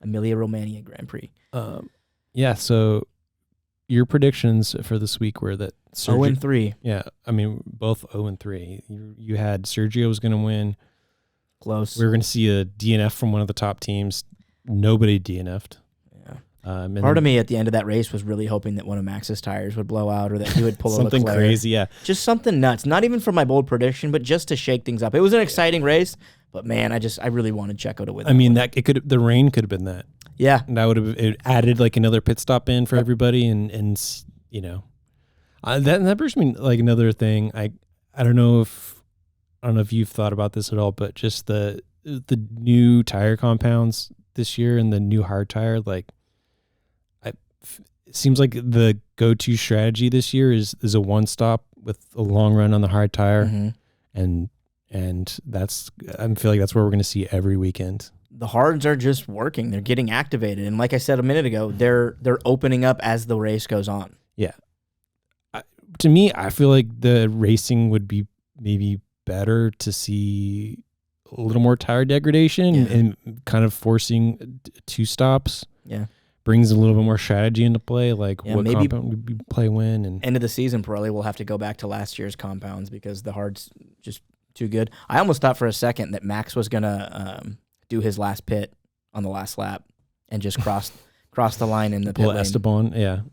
Emilia-Romagna Grand Prix. So your predictions for this week were that 0-3. Yeah, I mean both 0-3. You had Sergio was going to win. Close. We were going to see a DNF from one of the top teams. Nobody DNF'd. Yeah. Part of me at the end of that race was really hoping that one of Max's tires would blow out, or that he would pull something crazy. Yeah, just something nuts. Not even for my bold prediction, but just to shake things up. It was an exciting race, but man, I really wanted Checo to win. I mean, the rain could have been that. Yeah, and that would have added like another pit stop in for everybody, and that brings me like another thing. I don't know if you've thought about this at all, but just the new tire compounds this year and the new hard tire, like it seems like the go-to strategy this year is a one stop with a long run on the hard tire, and I feel like that's where we're going to see every weekend. The hards are just working. They're getting activated. And like I said a minute ago, they're opening up as the race goes on. Yeah. To me, I feel like the racing would be maybe better to see a little more tire degradation and kind of forcing 2 stops. Yeah. Brings a little bit more strategy into play, like what maybe compound would we play when. And end of the season, probably we'll have to go back to last year's compounds because the hards just too good. I almost thought for a second that Max was going to do his last pit on the last lap and just cross the line in the pit lane. Esteban,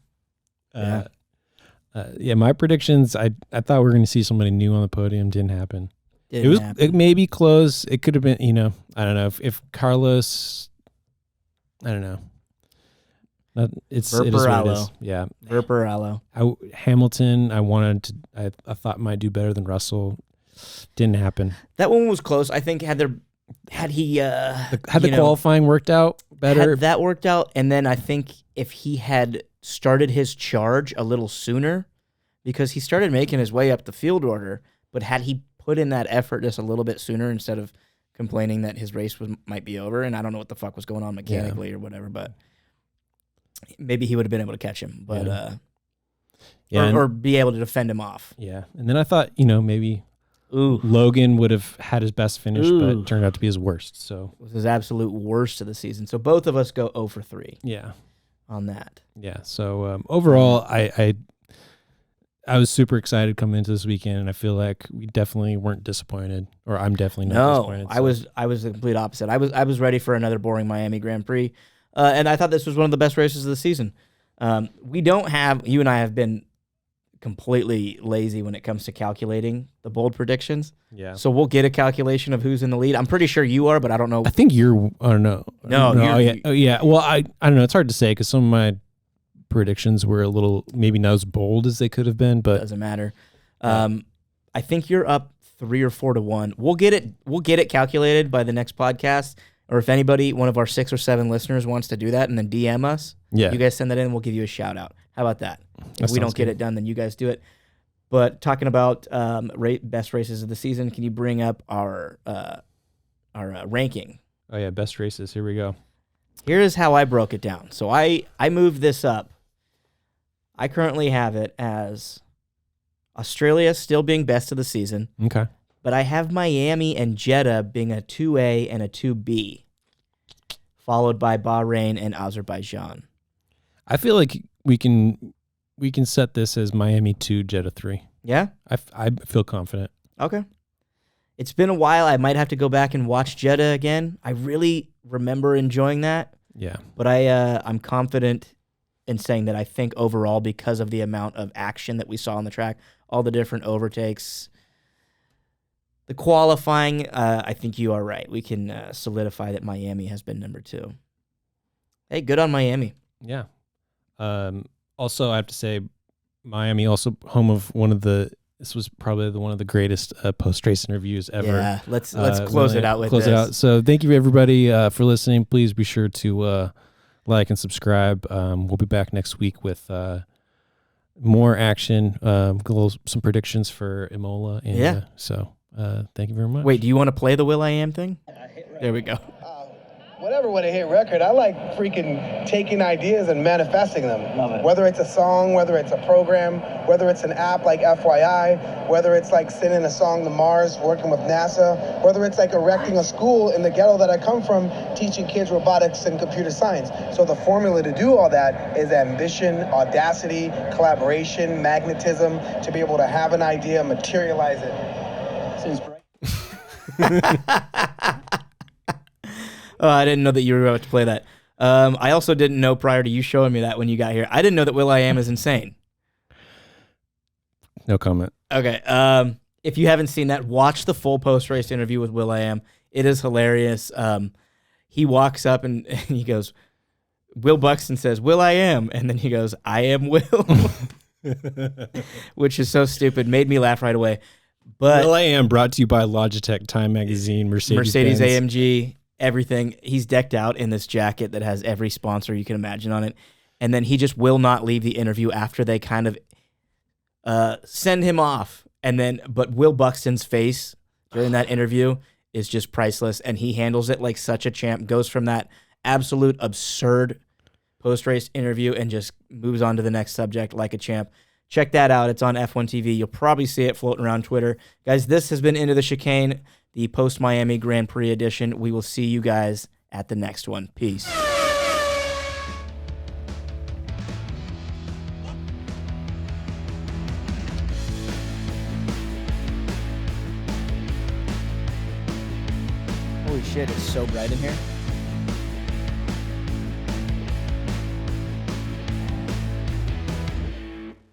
my predictions, I thought we were going to see somebody new on the podium. Didn't happen. It may be close. It could have been, I don't know if Carlos, I don't know. It is what it is. Yeah. Verperalo. Hamilton, I thought might do better than Russell. Didn't happen. That one was close. I think had the qualifying worked out better. Had that worked out, and then I think if he had started his charge a little sooner, because he started making his way up the field order, but had he put in that effort just a little bit sooner instead of complaining that his race might be over, and I don't know what the fuck was going on mechanically or whatever, but maybe he would have been able to catch him, but or be able to defend him off. Yeah, and then I thought, maybe Logan would have had his best finish, but it turned out to be his worst. So it was his absolute worst of the season. So both of us go 0 for 3. Yeah, on that. Yeah. So overall, I was super excited coming into this weekend, and I feel like we definitely weren't disappointed, or I'm definitely not disappointed. So. I was the complete opposite. I was ready for another boring Miami Grand Prix, and I thought this was one of the best races of the season. You and I have been completely lazy when it comes to calculating the bold predictions. Yeah. So we'll get a calculation of who's in the lead. I'm pretty sure you are, but I don't know. I think you're. I don't know. No. Yeah. Well, I don't know. It's hard to say because some of my predictions were a little maybe not as bold as they could have been, but doesn't matter. I think you're up 3 or 4 to 1. We'll get it calculated by the next podcast. Or if anybody, one of our 6 or 7 listeners wants to do that and then DM us, you guys send that in, we'll give you a shout out. How about that? If we don't get it done, then you guys do it. But talking about best races of the season, can you bring up our ranking? Oh yeah, best races. Here we go. Here is how I broke it down. So I moved this up. I currently have it as Australia still being best of the season. Okay. But I have Miami and Jeddah being a 2A and a 2B, followed by Bahrain and Azerbaijan. I feel like we can set this as Miami 2, Jeddah 3. Yeah? I feel confident. Okay. It's been a while. I might have to go back and watch Jeddah again. I really remember enjoying that. Yeah. But I'm confident in saying that I think overall, because of the amount of action that we saw on the track, all the different overtakes, the qualifying, I think you are right. We can solidify that Miami has been number 2. Hey, good on Miami. Yeah. Also, I have to say, Miami also home of this was probably one of the greatest post-race interviews ever. Yeah, let's close it out with this. So thank you, everybody, for listening. Please be sure to like and subscribe. We'll be back next week with more action, some predictions for Imola. And, so thank you very much. Wait, do you want to play the Will I Am thing? There we go. Whatever would have hit record, I like freaking taking ideas and manifesting them. Love it. Whether it's a song, whether it's a program, whether it's an app like FYI, whether it's like sending a song to Mars, working with NASA, whether it's like erecting a school in the ghetto that I come from, teaching kids robotics and computer science. So the formula to do all that is ambition, audacity, collaboration, magnetism, to be able to have an idea, materialize it. Seems great. Oh, I didn't know that you were about to play that. I also didn't know prior to you showing me that when you got here. I didn't know that Will I Am is insane. No comment. Okay. If you haven't seen that, watch the full post-race interview with Will I Am. It is hilarious. He walks up and he goes, Will Buxton says, Will I Am. And then he goes, I am Will. Which is so stupid. Made me laugh right away. But Will I Am brought to you by Logitech, Time Magazine, Mercedes AMG. Everything. He's decked out in this jacket that has every sponsor you can imagine on it. And then he just will not leave the interview after they kind of send him off. But Will Buxton's face during that interview is just priceless. And he handles it like such a champ, goes from that absolute absurd post-race interview and just moves on to the next subject like a champ. Check that out. It's on F1 TV. You'll probably see it floating around Twitter. Guys, this has been Into the Chicane, the post-Miami Grand Prix edition. We will see you guys at the next one. Peace. Holy shit, it's so bright in here.